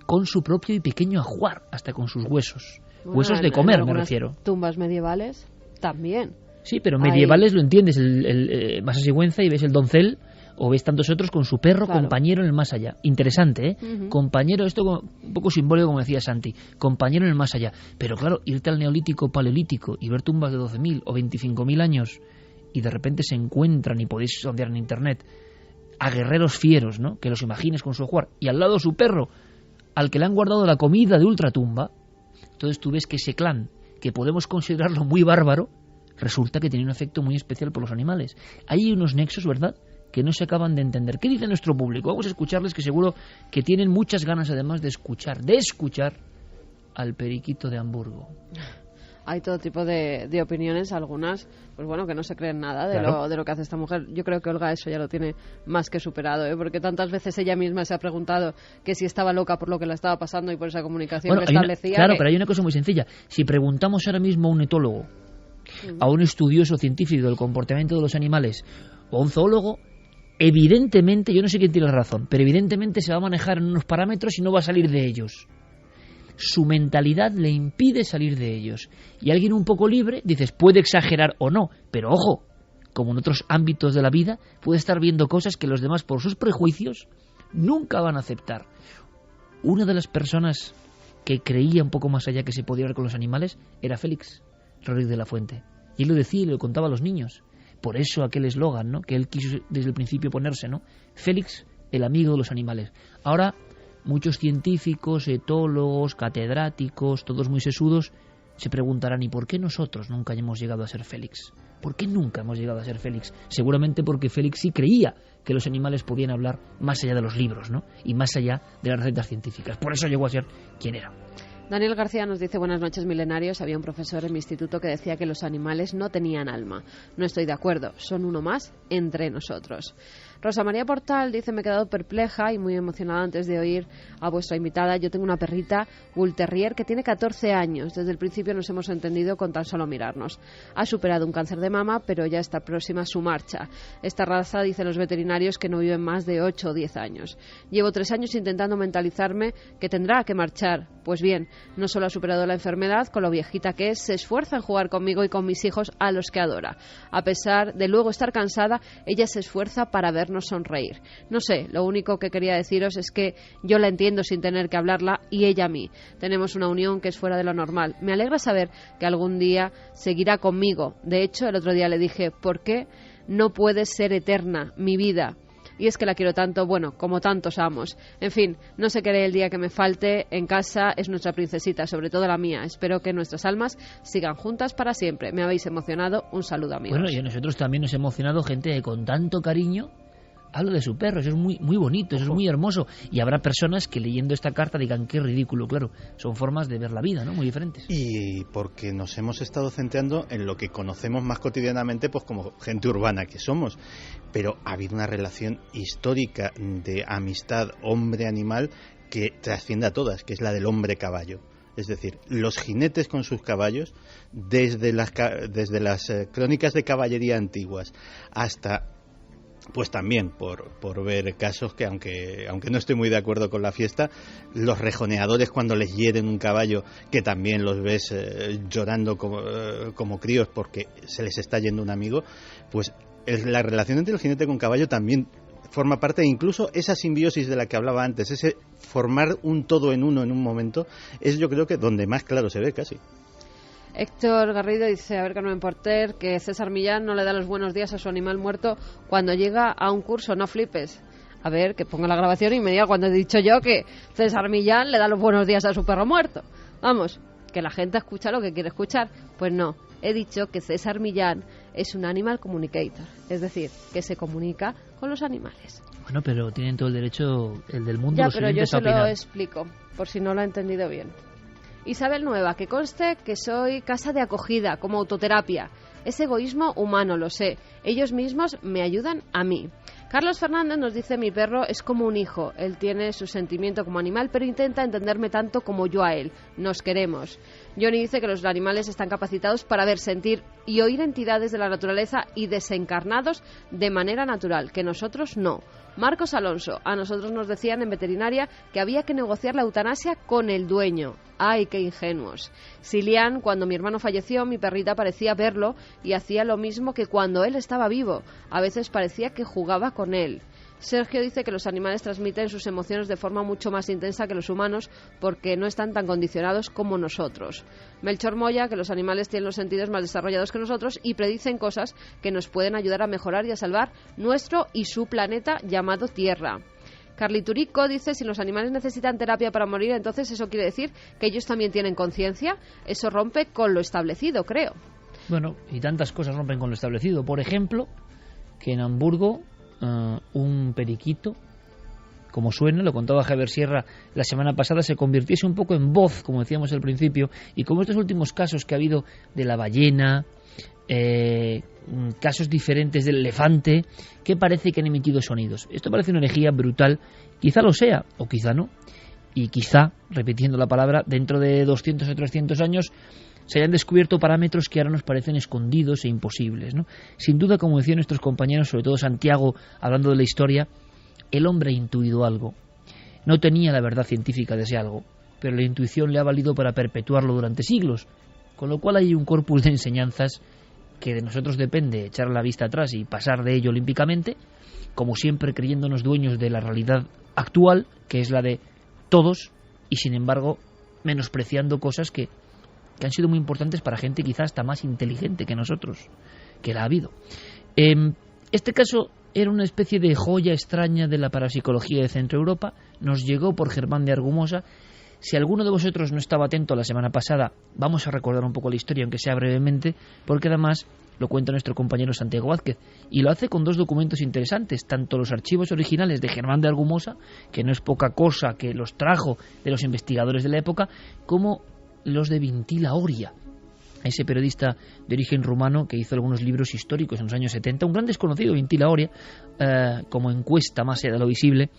con su propio y pequeño ajuar, hasta con sus huesos. Bueno, huesos de comer, me refiero. Tumbas medievales también. Sí, pero medievales lo entiendes, vas a Sigüenza y ves el doncel, o ves tantos otros con su perro, claro, compañero en el más allá. Interesante, ¿eh? Compañero, esto un poco simbólico, como decía Santi, compañero en el más allá. Pero claro, irte al neolítico, paleolítico, y ver tumbas de 12.000 o 25.000 años, y de repente se encuentran, y podéis sondear en internet, a guerreros fieros, ¿no?, que los imagines con su ajuar, y al lado su perro, al que le han guardado la comida de ultratumba. Entonces tú ves que ese clan, que podemos considerarlo muy bárbaro, resulta que tiene un afecto muy especial por los animales. Hay unos nexos, ¿verdad?, que no se acaban de entender. ¿Qué dice nuestro público? Vamos a escucharles, que seguro que tienen muchas ganas, además, de escuchar al periquito de Hamburgo? Hay todo tipo de opiniones, algunas, pues bueno, que no se creen nada de lo que hace esta mujer. Yo creo que Olga eso ya lo tiene más que superado, porque tantas veces ella misma se ha preguntado que si estaba loca por lo que le estaba pasando y por esa comunicación que establecía. Claro, pero hay una cosa muy sencilla. Si preguntamos ahora mismo a un etólogo, a un estudioso científico del comportamiento de los animales o a un zoólogo, evidentemente, yo no sé quién tiene la razón, pero evidentemente se va a manejar en unos parámetros y no va a salir de ellos. Su mentalidad le impide salir de ellos. Y alguien un poco libre, dices, puede exagerar o no, pero ojo, como en otros ámbitos de la vida, puede estar viendo cosas que los demás, por sus prejuicios, nunca van a aceptar. Una de las personas que creía un poco más allá que se podía hablar con los animales era Félix Rodríguez de la Fuente. Y él lo decía y lo contaba a los niños. Por eso aquel eslogan, ¿no?, que él quiso desde el principio ponerse, ¿no? Félix, el amigo de los animales. Ahora, muchos científicos, etólogos, catedráticos, todos muy sesudos, se preguntarán, ¿y por qué nosotros nunca hemos llegado a ser Félix? ¿Por qué nunca hemos llegado a ser Félix? Seguramente porque Félix sí creía que los animales podían hablar más allá de los libros, ¿no?, y más allá de las recetas científicas. Por eso llegó a ser quien era. Daniel García nos dice, buenas noches milenarios, había un profesor en mi instituto que decía que los animales no tenían alma. No estoy de acuerdo, son uno más entre nosotros. Rosa María Portal dice, me he quedado perpleja y muy emocionada antes de oír a vuestra invitada. Yo tengo una perrita Bull Terrier que tiene 14 años. Desde el principio nos hemos entendido con tan solo mirarnos. Ha superado un cáncer de mama, pero ya está próxima a su marcha. Esta raza, dicen los veterinarios, que no viven más de 8 o 10 años. Llevo 3 años intentando mentalizarme que tendrá que marchar. Pues bien, no solo ha superado la enfermedad, con lo viejita que es, se esfuerza en jugar conmigo y con mis hijos a los que adora. A pesar de luego estar cansada, ella se esfuerza para vernos sonreír. No sé, lo único que quería deciros es que yo la entiendo sin tener que hablarla y ella a mí. Tenemos una unión que es fuera de lo normal. Me alegra saber que algún día seguirá conmigo. De hecho, el otro día le dije, ¿por qué no puede ser eterna mi vida? Y es que la quiero tanto, bueno, como tantos amos. En fin, no se quede el día que me falte en casa, es nuestra princesita, sobre todo la mía. Espero que nuestras almas sigan juntas para siempre. Me habéis emocionado. Un saludo, amigos. Bueno, y a nosotros también nos ha emocionado gente que con tanto cariño habla de su perro. Eso es muy, muy bonito, eso es muy hermoso. Y habrá personas que leyendo esta carta digan, qué ridículo, claro. Son formas de ver la vida, ¿no?, muy diferentes. Y porque nos hemos estado centrando en lo que conocemos más cotidianamente, pues como gente urbana que somos. Pero ha habido una relación histórica de amistad hombre-animal que trasciende a todas, que es la del hombre-caballo. Es decir, los jinetes con sus caballos, desde las crónicas de caballería antiguas hasta, pues también por ver casos que aunque no estoy muy de acuerdo con la fiesta, los rejoneadores cuando les hieren un caballo, que también los ves llorando como críos porque se les está yendo un amigo, pues la relación entre el jinete con caballo también forma parte, incluso esa simbiosis de la que hablaba antes, ese formar un todo en uno en un momento, es yo creo que donde más claro se ve casi. Héctor Garrido dice, a ver, Carmen Porter, que César Millán no le da los buenos días a su animal muerto cuando llega a un curso, no flipes. A ver, que ponga la grabación y me diga cuando he dicho yo que César Millán le da los buenos días a su perro muerto. Vamos, que la gente escucha lo que quiere escuchar. Pues no, he dicho que César Millán es un animal communicator, es decir, que se comunica con los animales. Bueno, pero tienen todo el derecho, el del mundo, ya, los pero yo oyentes, a se lo opinar. explico, por si no lo ha entendido bien. Isabel Nueva, que conste que soy casa de acogida, como autoterapia. Es egoísmo humano, lo sé. Ellos mismos me ayudan a mí. Carlos Fernández nos dice, mi perro es como un hijo. Él tiene su sentimiento como animal, pero intenta entenderme tanto como yo a él. Nos queremos. Johnny dice que los animales están capacitados para ver, sentir y oír entidades de la naturaleza y desencarnados de manera natural, que nosotros no. Marcos Alonso, a nosotros nos decían en veterinaria que había que negociar la eutanasia con el dueño. ¡Ay, qué ingenuos! Silian, cuando mi hermano falleció, mi perrita parecía verlo y hacía lo mismo que cuando él estaba vivo. A veces parecía que jugaba con él. Sergio dice que los animales transmiten sus emociones de forma mucho más intensa que los humanos porque no están tan condicionados como nosotros. Melchor Moya, que los animales tienen los sentidos más desarrollados que nosotros y predicen cosas que nos pueden ayudar a mejorar y a salvar nuestro y su planeta llamado Tierra. Carly Turico dice, si los animales necesitan terapia para morir, entonces eso quiere decir que ellos también tienen conciencia. Eso rompe con lo establecido, creo. Bueno, y tantas cosas rompen con lo establecido. Por ejemplo, que en Hamburgo un periquito como suena, lo contaba Javier Sierra la semana pasada, se convirtiese un poco en voz, como decíamos al principio, y como estos últimos casos que ha habido de la ballena, casos diferentes del elefante, que parece que han emitido sonidos. Esto parece una herejía brutal, quizá lo sea, o quizá no, y quizá, repitiendo la palabra, dentro de 200 o 300 años se hayan descubierto parámetros que ahora nos parecen escondidos e imposibles, ¿no? Sin duda, como decían nuestros compañeros, sobre todo Santiago, hablando de la historia, el hombre ha intuido algo. No tenía la verdad científica de ese algo, pero la intuición le ha valido para perpetuarlo durante siglos, con lo cual hay un corpus de enseñanzas que de nosotros depende echar la vista atrás y pasar de ello olímpicamente, como siempre creyéndonos dueños de la realidad actual, que es la de todos, y sin embargo menospreciando cosas que han sido muy importantes para gente quizás hasta más inteligente que nosotros, que la ha habido. Este caso era una especie de joya extraña de la parapsicología de Centro Europa, nos llegó por Germán de Argumosa. Si alguno de vosotros no estaba atento la semana pasada, vamos a recordar un poco la historia, aunque sea brevemente, porque además lo cuenta nuestro compañero Santiago Vázquez, y lo hace con dos documentos interesantes, tanto los archivos originales de Germán de Argumosa, que no es poca cosa, que los trajo de los investigadores de la época, como los de Vintila Oria, ese periodista de origen rumano que hizo algunos libros históricos en los años 70, un gran desconocido, Vintila Oria, como encuesta más allá de lo visible,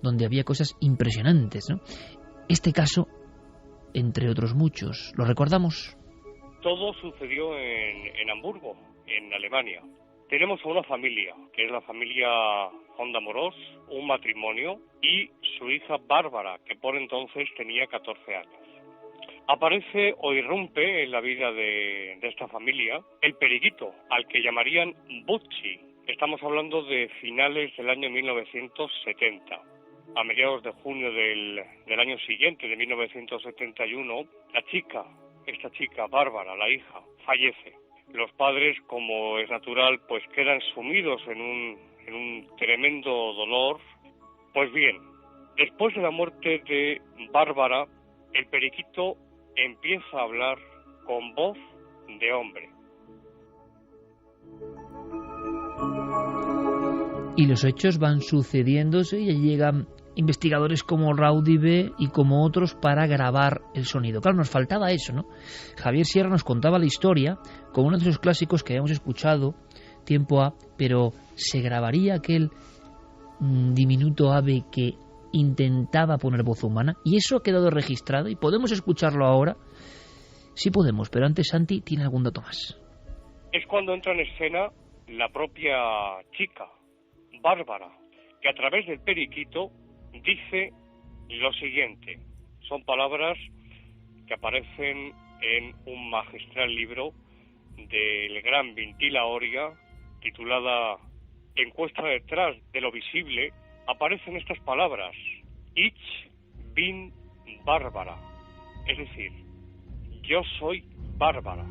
donde había cosas impresionantes, ¿no? Este caso, entre otros muchos, ¿lo recordamos? Todo sucedió en Hamburgo, en Alemania. Tenemos a una familia, que es la familia Honda-Morós, un matrimonio, y su hija Bárbara, que por entonces tenía 14 años. Aparece o irrumpe en la vida de esta familia el periquito, al que llamarían Bucci. Estamos hablando de finales del año 1970. A mediados de junio del año siguiente, de 1971, esta chica, Bárbara, la hija, fallece. Los padres, como es natural, pues quedan sumidos en un tremendo dolor. Pues bien, después de la muerte de Bárbara, el periquito empieza a hablar con voz de hombre. Y los hechos van sucediéndose y llegan investigadores como Raudive y como otros para grabar el sonido. Claro, nos faltaba eso, ¿no? Javier Sierra nos contaba la historia como uno de esos clásicos que habíamos escuchado tiempo a, pero ¿se grabaría aquel diminuto ave que intentaba poner voz humana? Y eso ha quedado registrado y podemos escucharlo ahora. Sí podemos, pero antes Santi tiene algún dato más. Es cuando entra en escena la propia chica, Bárbara, que a través del periquito dice lo siguiente. Son palabras que aparecen en un magistral libro del gran Vintila Oria, titulada Encuesta detrás de lo visible. Aparecen estas palabras: Ich bin Bárbara, es decir, yo soy Bárbara.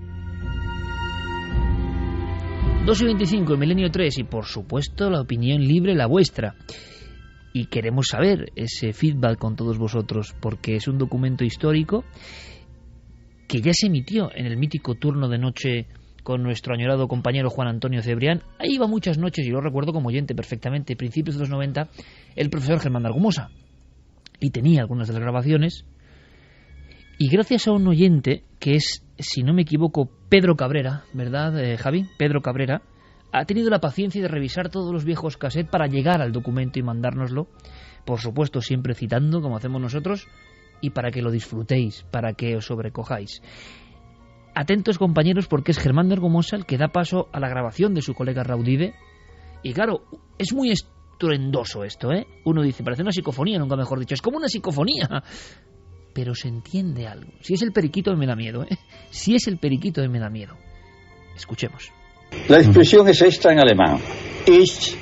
2:25, Milenio 3, y por supuesto la opinión libre, la vuestra. Y queremos saber ese feedback con todos vosotros, porque es un documento histórico que ya se emitió en el mítico turno de noche con nuestro añorado compañero Juan Antonio Cebrián. Ahí iba muchas noches, y lo recuerdo como oyente perfectamente, principios de los 90, el profesor Germán de Argumosa. Y tenía algunas de las grabaciones. Y gracias a un oyente, que es, si no me equivoco, Pedro Cabrera, ¿verdad, Javi? Pedro Cabrera, ha tenido la paciencia de revisar todos los viejos cassettes para llegar al documento y mandárnoslo. Por supuesto, siempre citando, como hacemos nosotros, y para que lo disfrutéis, para que os sobrecojáis. Atentos, compañeros, porque es Germán de Argumosa el que da paso a la grabación de su colega Raudive. Y claro, es muy estruendoso esto, ¿eh? Uno dice, parece una psicofonía, nunca mejor dicho. Es como una psicofonía. Pero se entiende algo. Si es el periquito me da miedo, ¿eh? Si es el periquito me da miedo. Escuchemos. La expresión es esta en alemán. Ist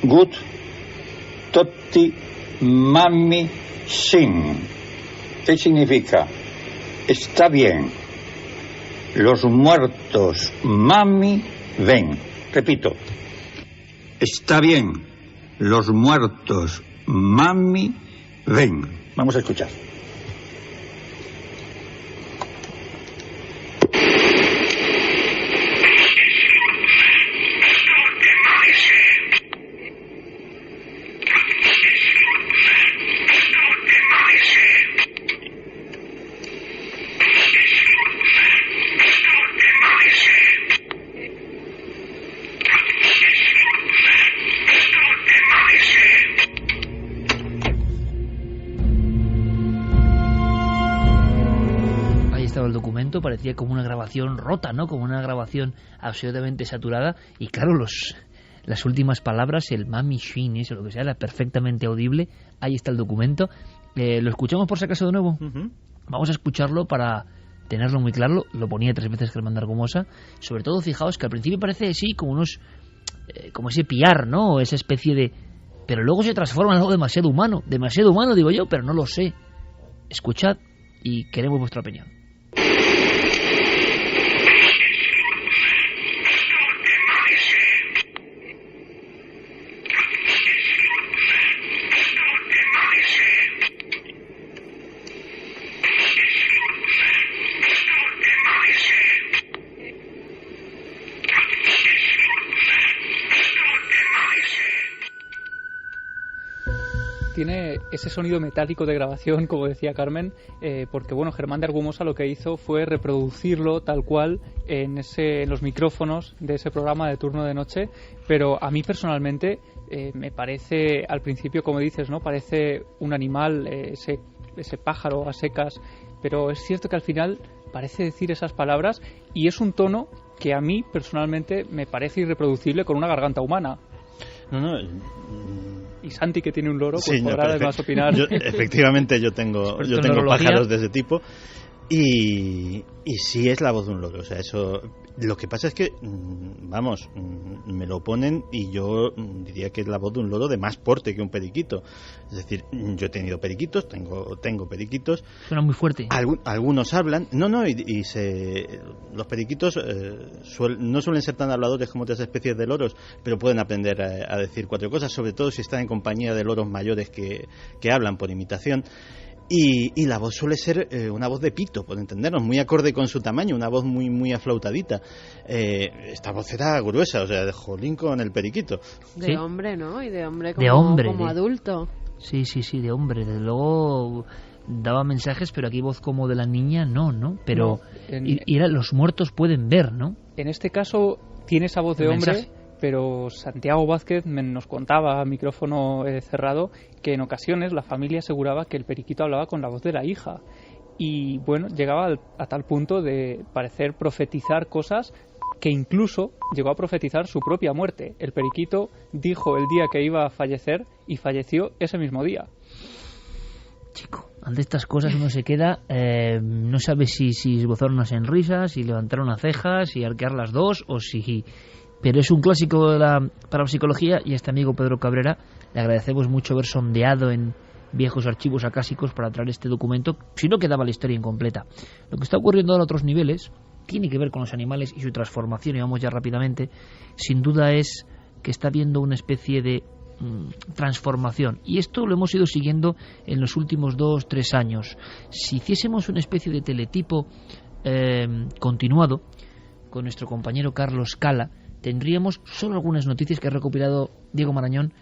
gut totti mami sin. ¿Qué significa? Está bien. Los muertos mami ven. Repito. Está bien. Los muertos mami ven. Vamos a escuchar. escuchado el documento parecía como una grabación rota, ¿no? Como una grabación absolutamente saturada. Y claro, las últimas palabras, el mami shin, eso, lo que sea, era perfectamente audible. Ahí está el documento. ¿Lo escuchamos por si acaso de nuevo? Vamos a escucharlo para tenerlo muy claro. Lo ponía 3 veces Germán de Argumosa. Sobre todo, fijaos que al principio parece, sí, como como ese piar, ¿no? Esa especie de... Pero luego se transforma en algo demasiado humano, digo yo, pero no lo sé. Escuchad y queremos vuestra opinión. Tiene ese sonido metálico de grabación, como decía Carmen, porque bueno, Germán de Argumosa lo que hizo fue reproducirlo tal cual en los micrófonos de ese programa de turno de noche, pero a mí personalmente me parece, al principio, como dices, ¿no? Parece un animal, ese pájaro a secas, pero es cierto que al final parece decir esas palabras y es un tono que a mí personalmente me parece irreproducible con una garganta humana. No. Y Santi, que tiene un loro, pues sí, podrá además opinar. Efectivamente, yo tengo pájaros de ese tipo y sí es la voz de un loro. O sea, eso. Lo que pasa es que, vamos, me lo ponen y yo diría que es la voz de un loro de más porte que un periquito. Es decir, yo he tenido periquitos, tengo periquitos. Suena muy fuerte. Algunos hablan. Los periquitos no suelen ser tan habladores como otras especies de loros, pero pueden aprender a decir 4 cosas, sobre todo si están en compañía de loros mayores que hablan por imitación. Y la voz suele ser una voz de pito, por entendernos, muy acorde con su tamaño, una voz muy muy aflautadita. Esta voz era gruesa, o sea, de jolín con el periquito. De hombre, ¿no? Y de hombre como adulto. Sí, de hombre. Desde luego daba mensajes, pero aquí voz como de la niña, no. Pero los muertos pueden ver, ¿no? En este caso tiene esa voz de hombre. Pero Santiago Vázquez nos contaba a micrófono cerrado que en ocasiones la familia aseguraba que el periquito hablaba con la voz de la hija. Y bueno, llegaba a tal punto de parecer profetizar cosas que incluso llegó a profetizar su propia muerte. El periquito dijo el día que iba a fallecer y falleció ese mismo día. Chico, ante estas cosas uno se queda, no sabe si esbozar una sonrisa, si levantar una ceja, si arquear las dos o si... Pero es un clásico de la parapsicología y a este amigo Pedro Cabrera le agradecemos mucho haber sondeado en viejos archivos acásicos para traer este documento, si no quedaba la historia incompleta. Lo que está ocurriendo ahora a otros niveles tiene que ver con los animales y su transformación, y vamos ya rápidamente. Sin duda es que está habiendo una especie de transformación, y esto lo hemos ido siguiendo en los últimos 2-3 años. Si hiciésemos una especie de teletipo continuado con nuestro compañero Carlos Cala, tendríamos solo algunas noticias que ha recopilado Diego Marañón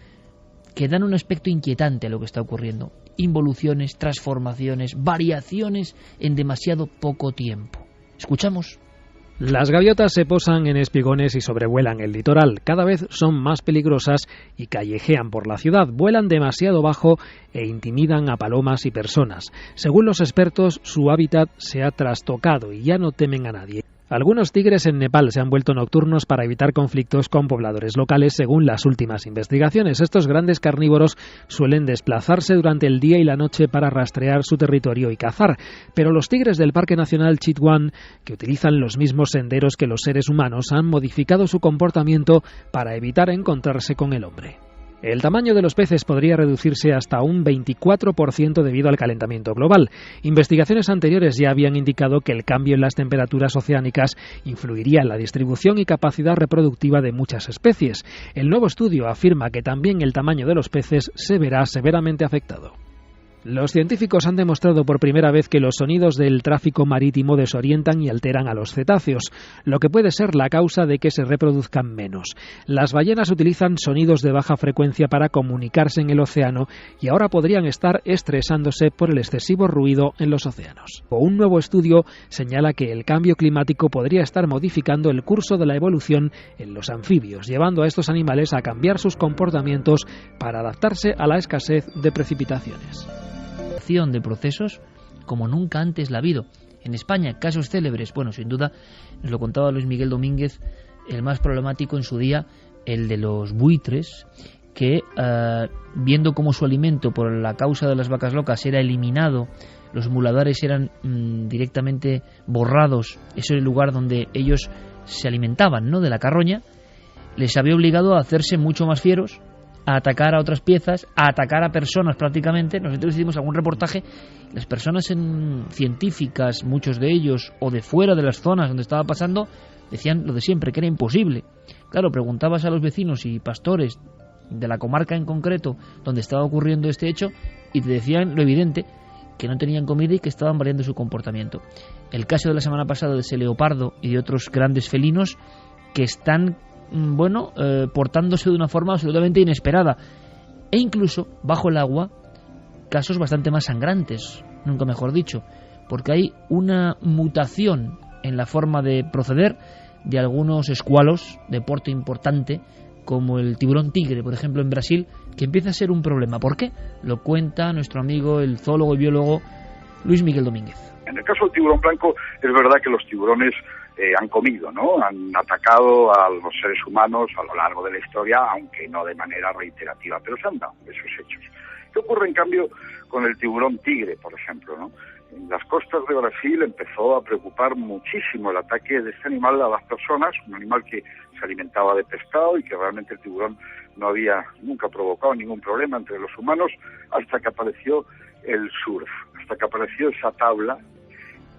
que dan un aspecto inquietante a lo que está ocurriendo. Involuciones, transformaciones, variaciones en demasiado poco tiempo. ¿Escuchamos? Las gaviotas se posan en espigones y sobrevuelan el litoral. Cada vez son más peligrosas y callejean por la ciudad. Vuelan demasiado bajo e intimidan a palomas y personas. Según los expertos, su hábitat se ha trastocado y ya no temen a nadie. Algunos tigres en Nepal se han vuelto nocturnos para evitar conflictos con pobladores locales, según las últimas investigaciones. Estos grandes carnívoros suelen desplazarse durante el día y la noche para rastrear su territorio y cazar, pero los tigres del Parque Nacional Chitwan, que utilizan los mismos senderos que los seres humanos, han modificado su comportamiento para evitar encontrarse con el hombre. El tamaño de los peces podría reducirse hasta un 24% debido al calentamiento global. Investigaciones anteriores ya habían indicado que el cambio en las temperaturas oceánicas influiría en la distribución y capacidad reproductiva de muchas especies. El nuevo estudio afirma que también el tamaño de los peces se verá severamente afectado. Los científicos han demostrado por primera vez que los sonidos del tráfico marítimo desorientan y alteran a los cetáceos, lo que puede ser la causa de que se reproduzcan menos. Las ballenas utilizan sonidos de baja frecuencia para comunicarse en el océano y ahora podrían estar estresándose por el excesivo ruido en los océanos. Un nuevo estudio señala que el cambio climático podría estar modificando el curso de la evolución en los anfibios, llevando a estos animales a cambiar sus comportamientos para adaptarse a la escasez de precipitaciones. De procesos como nunca antes la ha habido. En España, casos célebres, bueno, sin duda, nos lo contaba Luis Miguel Domínguez, el más problemático en su día, el de los buitres, que viendo cómo su alimento por la causa de las vacas locas era eliminado, los muladares eran directamente borrados, ese era el lugar donde ellos se alimentaban, ¿no?, de la carroña, les había obligado a hacerse mucho más fieros, a atacar a otras piezas, a atacar a personas prácticamente. Nosotros hicimos algún reportaje, las personas científicas, muchos de ellos, o de fuera de las zonas donde estaba pasando, decían lo de siempre, que era imposible. Claro, preguntabas a los vecinos y pastores de la comarca en concreto donde estaba ocurriendo este hecho y te decían lo evidente, que no tenían comida y que estaban variando su comportamiento. El caso de la semana pasada de ese leopardo y de otros grandes felinos que están portándose de una forma absolutamente inesperada, e incluso bajo el agua casos bastante más sangrantes, nunca mejor dicho, porque hay una mutación en la forma de proceder de algunos escualos de porte importante, como el tiburón tigre, por ejemplo, en Brasil, que empieza a ser un problema. ¿Por qué? Lo cuenta nuestro amigo, el zoólogo y biólogo Luis Miguel Domínguez. En el caso del tiburón blanco, es verdad que los tiburones han comido, ¿no? Han atacado a los seres humanos a lo largo de la historia, aunque no de manera reiterativa, pero se han dado esos hechos. ¿Qué ocurre, en cambio, con el tiburón tigre, por ejemplo, ¿no? En las costas de Brasil empezó a preocupar muchísimo el ataque de este animal a las personas, un animal que se alimentaba de pescado y que realmente el tiburón no había nunca provocado ningún problema entre los humanos, hasta que apareció el surf, hasta que apareció esa tabla,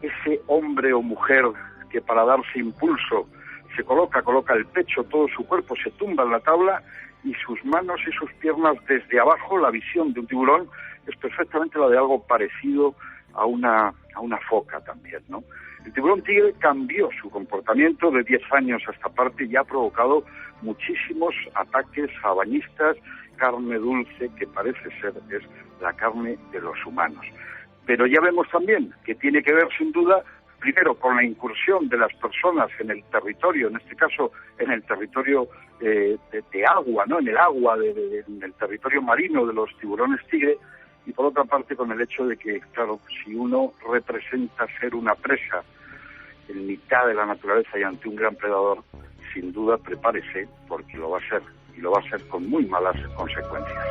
ese hombre o mujer que para darse impulso se coloca el pecho, todo su cuerpo se tumba en la tabla y sus manos y sus piernas desde abajo, la visión de un tiburón es perfectamente la de algo parecido a una foca también, ¿no? El tiburón tigre cambió su comportamiento de 10 años a esta parte y ha provocado muchísimos ataques a bañistas, carne dulce que parece ser es la carne de los humanos. Pero ya vemos también que tiene que ver sin duda primero con la incursión de las personas en el territorio, en este caso en el territorio de agua, ¿no? En el agua, en el territorio marino de los tiburones tigre, y por otra parte con el hecho de que, claro, si uno representa ser una presa en mitad de la naturaleza y ante un gran predador, sin duda prepárese, porque lo va a ser, y lo va a ser con muy malas consecuencias.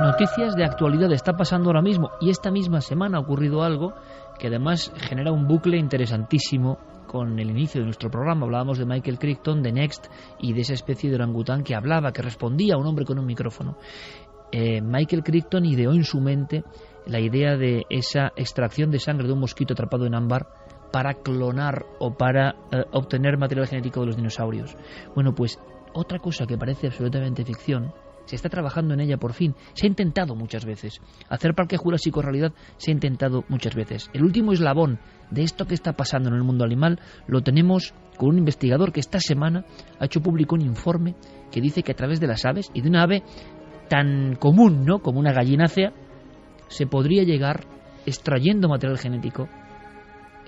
Noticias de actualidad, está pasando ahora mismo, y esta misma semana ha ocurrido algo que además genera un bucle interesantísimo con el inicio de nuestro programa. Hablábamos de Michael Crichton, de Next, y de esa especie de orangután que hablaba, que respondía a un hombre con un micrófono. Michael Crichton ideó en su mente la idea de esa extracción de sangre de un mosquito atrapado en ámbar para clonar o para obtener material genético de los dinosaurios. Bueno, pues otra cosa que parece absolutamente ficción, se está trabajando en ella por fin. Se ha intentado muchas veces. Hacer Parque Jurásico realidad se ha intentado muchas veces. El último eslabón de esto que está pasando en el mundo animal lo tenemos con un investigador que esta semana ha hecho público un informe que dice que a través de las aves, y de una ave tan común, ¿no?, como una gallinácea, se podría llegar, extrayendo material genético,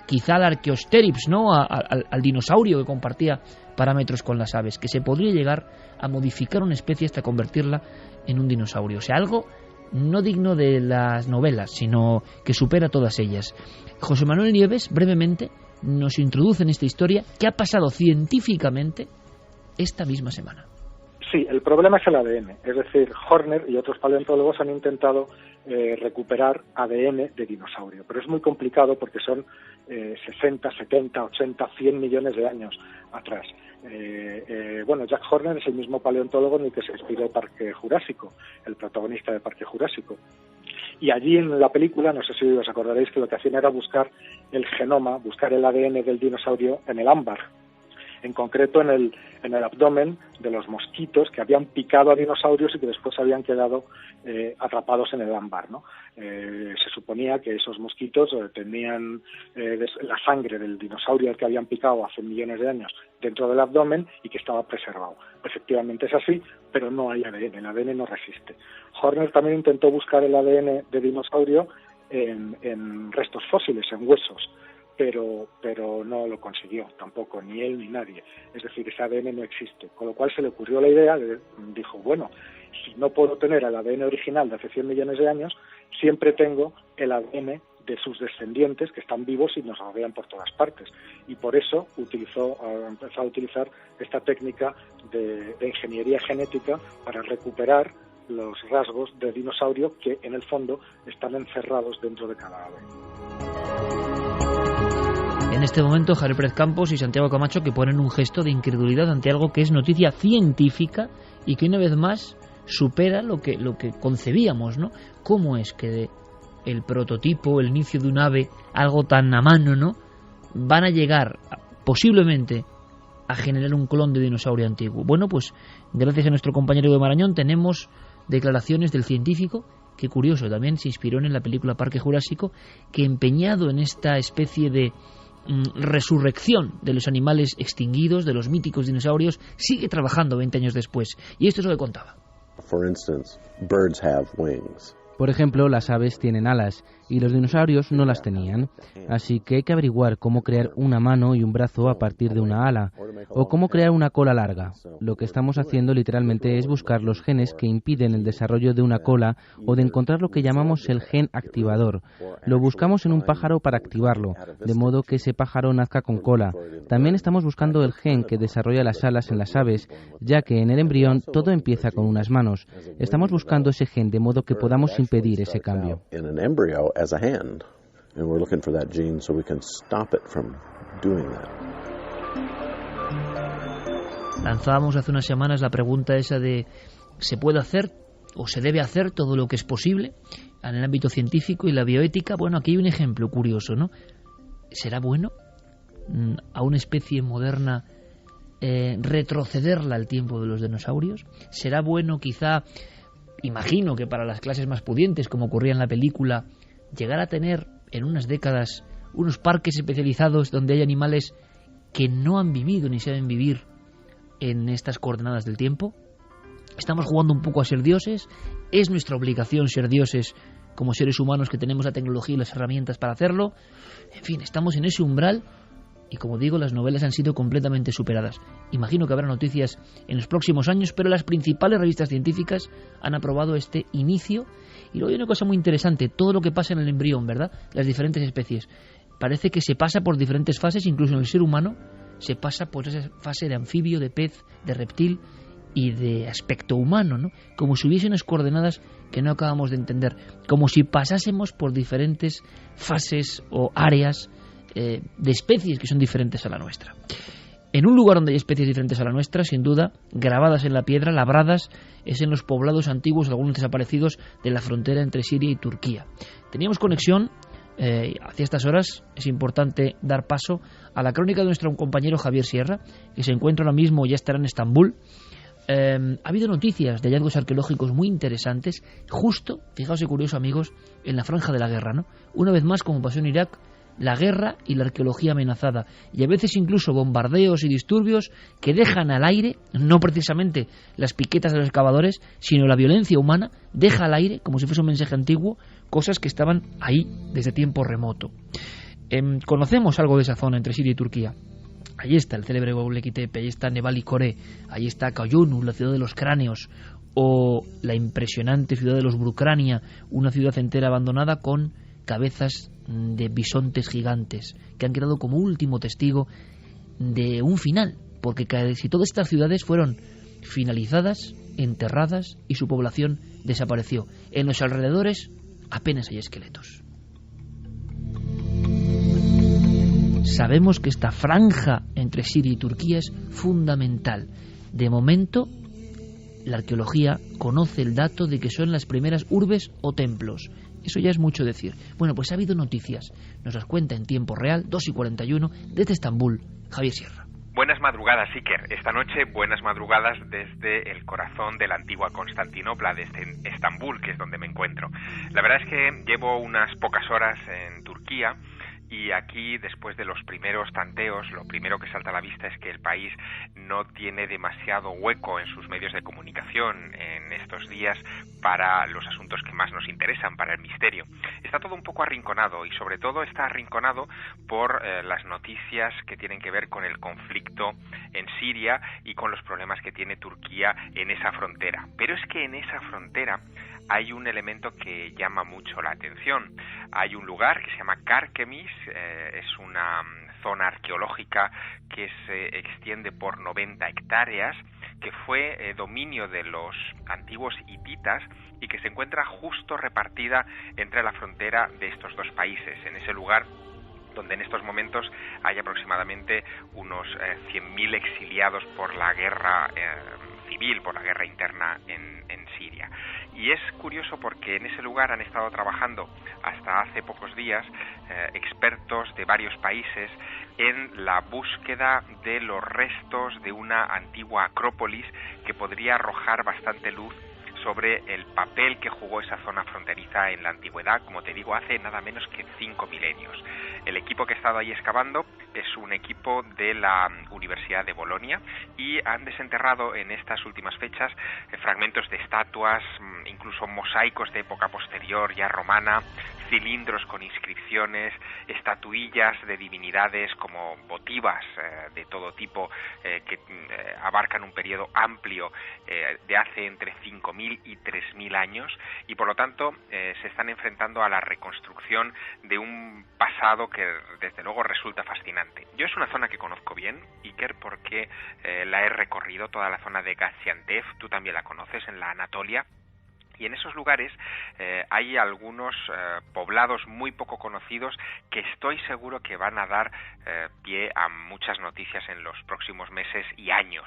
quizá al Archaeopteryx, ¿no?, al dinosaurio que compartía parámetros con las aves, que se podría llegar a modificar una especie hasta convertirla en un dinosaurio. O sea, algo no digno de las novelas, sino que supera todas ellas. José Manuel Nieves, brevemente, nos introduce en esta historia que ha pasado científicamente esta misma semana. Sí, el problema es el ADN. Es decir, Horner y otros paleontólogos han intentado recuperar ADN de dinosaurio, pero es muy complicado porque son 60, 70, 80, 100 millones de años atrás. Jack Horner es el mismo paleontólogo en el que se inspiró Parque Jurásico, el protagonista de Parque Jurásico. Y allí en la película, no sé si os acordaréis, que lo que hacían era buscar el genoma, buscar el ADN del dinosaurio en el ámbar. En concreto en el abdomen de los mosquitos que habían picado a dinosaurios y que después habían quedado atrapados en el ámbar, ¿no? Se suponía que esos mosquitos tenían la sangre del dinosaurio al que habían picado hace millones de años dentro del abdomen y que estaba preservado. Efectivamente es así, pero no hay ADN, el ADN no resiste. Horner también intentó buscar el ADN de dinosaurio en restos fósiles, en huesos, pero no lo consiguió tampoco, ni él ni nadie. Es decir, ese ADN no existe. Con lo cual se le ocurrió la idea, dijo, bueno, si no puedo tener el ADN original de hace 100 millones de años, siempre tengo el ADN de sus descendientes que están vivos y nos rodean por todas partes. Y por eso empezó a utilizar esta técnica de ingeniería genética para recuperar los rasgos de dinosaurio que en el fondo están encerrados dentro de cada ave. En este momento, Javier Pérez Campos y Santiago Camacho que ponen un gesto de incredulidad ante algo que es noticia científica y que una vez más supera lo que concebíamos, ¿no? ¿Cómo es que el prototipo, el inicio de un ave, algo tan a mano, ¿no?, van a llegar posiblemente a generar un clon de dinosaurio antiguo? Bueno, pues gracias a nuestro compañero de Marañón tenemos declaraciones del científico que, curioso, también se inspiró en la película Parque Jurásico, que empeñado en esta especie de resurrección de los animales extinguidos, de los míticos dinosaurios, sigue trabajando 20 años después. Y esto es lo que contaba. Por ejemplo, las aves tienen alas y los dinosaurios no las tenían, así que hay que averiguar cómo crear una mano y un brazo a partir de una ala, o cómo crear una cola larga. Lo que estamos haciendo literalmente es buscar los genes que impiden el desarrollo de una cola o de encontrar lo que llamamos el gen activador. Lo buscamos en un pájaro para activarlo, de modo que ese pájaro nazca con cola. También estamos buscando el gen que desarrolla las alas en las aves, ya que en el embrión todo empieza con unas manos. Estamos buscando ese gen de modo que podamos impedir ese cambio. Lanzábamos hace unas semanas la pregunta esa de ¿se puede hacer o se debe hacer todo lo que es posible en el ámbito científico y la bioética? Bueno, aquí hay un ejemplo curioso, ¿no? ¿Será bueno a una especie moderna retrocederla al tiempo de los dinosaurios? ¿Será bueno quizá, imagino que para las clases más pudientes, como ocurría en la película, llegar a tener en unas décadas unos parques especializados donde hay animales que no han vivido ni saben vivir en estas coordenadas del tiempo? Estamos jugando un poco a ser dioses. ¿Es nuestra obligación ser dioses como seres humanos que tenemos la tecnología y las herramientas para hacerlo? En fin, estamos en ese umbral y, como digo, las novelas han sido completamente superadas. Imagino que habrá noticias en los próximos años, pero las principales revistas científicas han aprobado este inicio. Y luego hay una cosa muy interesante, todo lo que pasa en el embrión, ¿verdad? Las diferentes especies. Parece que se pasa por diferentes fases, incluso en el ser humano se pasa por esa fase de anfibio, de pez, de reptil y de aspecto humano, ¿no? Como si hubiese unas coordenadas que no acabamos de entender, como si pasásemos por diferentes fases o áreas de especies que son diferentes a la nuestra. En un lugar donde hay especies diferentes a la nuestra, sin duda, grabadas en la piedra, labradas, es en los poblados antiguos, algunos desaparecidos, de la frontera entre Siria y Turquía. Teníamos conexión hacia estas horas. Es importante dar paso a la crónica de nuestro compañero Javier Sierra, que se encuentra ahora mismo, ya estará en Estambul. Ha habido noticias de hallazgos arqueológicos muy interesantes, justo, fijaos qué curioso, amigos, en la franja de la guerra, ¿no? Una vez más, como pasó en Irak, la guerra y la arqueología amenazada, y a veces incluso bombardeos y disturbios que dejan al aire, no precisamente las piquetas de los excavadores, sino la violencia humana, deja al aire, como si fuese un mensaje antiguo, cosas que estaban ahí desde tiempo remoto. Conocemos algo de esa zona entre Siria y Turquía. Allí está el célebre Göbekli Tepe, allí está Nebali Kore, allí está Kayunu, la ciudad de los cráneos, o la impresionante ciudad de los Brucrania, una ciudad entera abandonada con cabezas de bisontes gigantes que han quedado como último testigo de un final, porque casi todas estas ciudades fueron finalizadas, enterradas y su población desapareció. En los alrededores apenas hay esqueletos. Sabemos que esta franja entre Siria y Turquía es fundamental. De momento, la arqueología conoce el dato de que son las primeras urbes o templos. Eso ya es mucho decir. Bueno, pues ha habido noticias. Nos las cuenta en tiempo real, 2:41, desde Estambul, Javier Sierra. Buenas madrugadas, Iker. Esta noche, buenas madrugadas desde el corazón de la antigua Constantinopla, desde Estambul, que es donde me encuentro. La verdad es que llevo unas pocas horas en Turquía. Y aquí, después de los primeros tanteos, lo primero que salta a la vista es que el país no tiene demasiado hueco en sus medios de comunicación en estos días para los asuntos que más nos interesan, para el misterio. Está todo un poco arrinconado y sobre todo está arrinconado por las noticias que tienen que ver con el conflicto en Siria y con los problemas que tiene Turquía en esa frontera. Pero es que en esa frontera hay un elemento que llama mucho la atención. hay un lugar que se llama Karkemis, es una zona arqueológica que se extiende por 90 hectáreas, que fue dominio de los antiguos hititas y que se encuentra justo repartida entre la frontera de estos dos países. En ese lugar donde en estos momentos hay aproximadamente unos 100.000 exiliados por la guerra civil, por la guerra interna en Siria. Y es curioso porque en ese lugar han estado trabajando hasta hace pocos días expertos de varios países en la búsqueda de los restos de una antigua acrópolis que podría arrojar bastante luz sobre el papel que jugó esa zona fronteriza en la antigüedad, como te digo, hace nada menos que 5 milenios. El equipo que ha estado ahí excavando es un equipo de la Universidad de Bolonia y han desenterrado en estas últimas fechas fragmentos de estatuas, incluso mosaicos de época posterior, ya romana, cilindros con inscripciones, estatuillas de divinidades como votivas de todo tipo que abarcan un periodo amplio de hace entre 5.000 y 3.000 años, y por lo tanto se están enfrentando a la reconstrucción de un pasado que desde luego resulta fascinante. Yo es una zona que conozco bien, Iker, porque la he recorrido, toda la zona de Gaziantep, tú también la conoces, en la Anatolia. Y en esos lugares hay algunos poblados muy poco conocidos que estoy seguro que van a dar pie a muchas noticias en los próximos meses y años.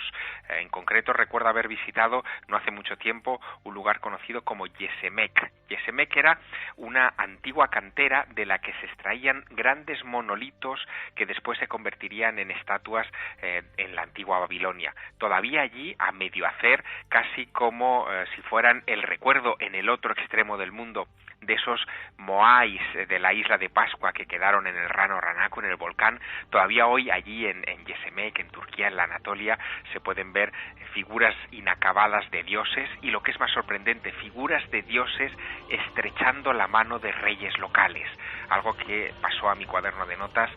En concreto, recuerdo haber visitado no hace mucho tiempo un lugar conocido como Yesemek. Yesemek era una antigua cantera de la que se extraían grandes monolitos que después se convertirían en estatuas en la antigua Babilonia. Todavía allí, a medio hacer, casi como si fueran el recuerdo en el otro extremo del mundo de esos moais de la isla de Pascua que quedaron en el Rano Ranaco, en el volcán. Todavía hoy allí en Yesemek, en Turquía, en la Anatolia, se pueden ver figuras inacabadas de dioses y, lo que es más sorprendente, figuras de dioses estrechando la mano de reyes locales, algo que pasó a mi cuaderno de notas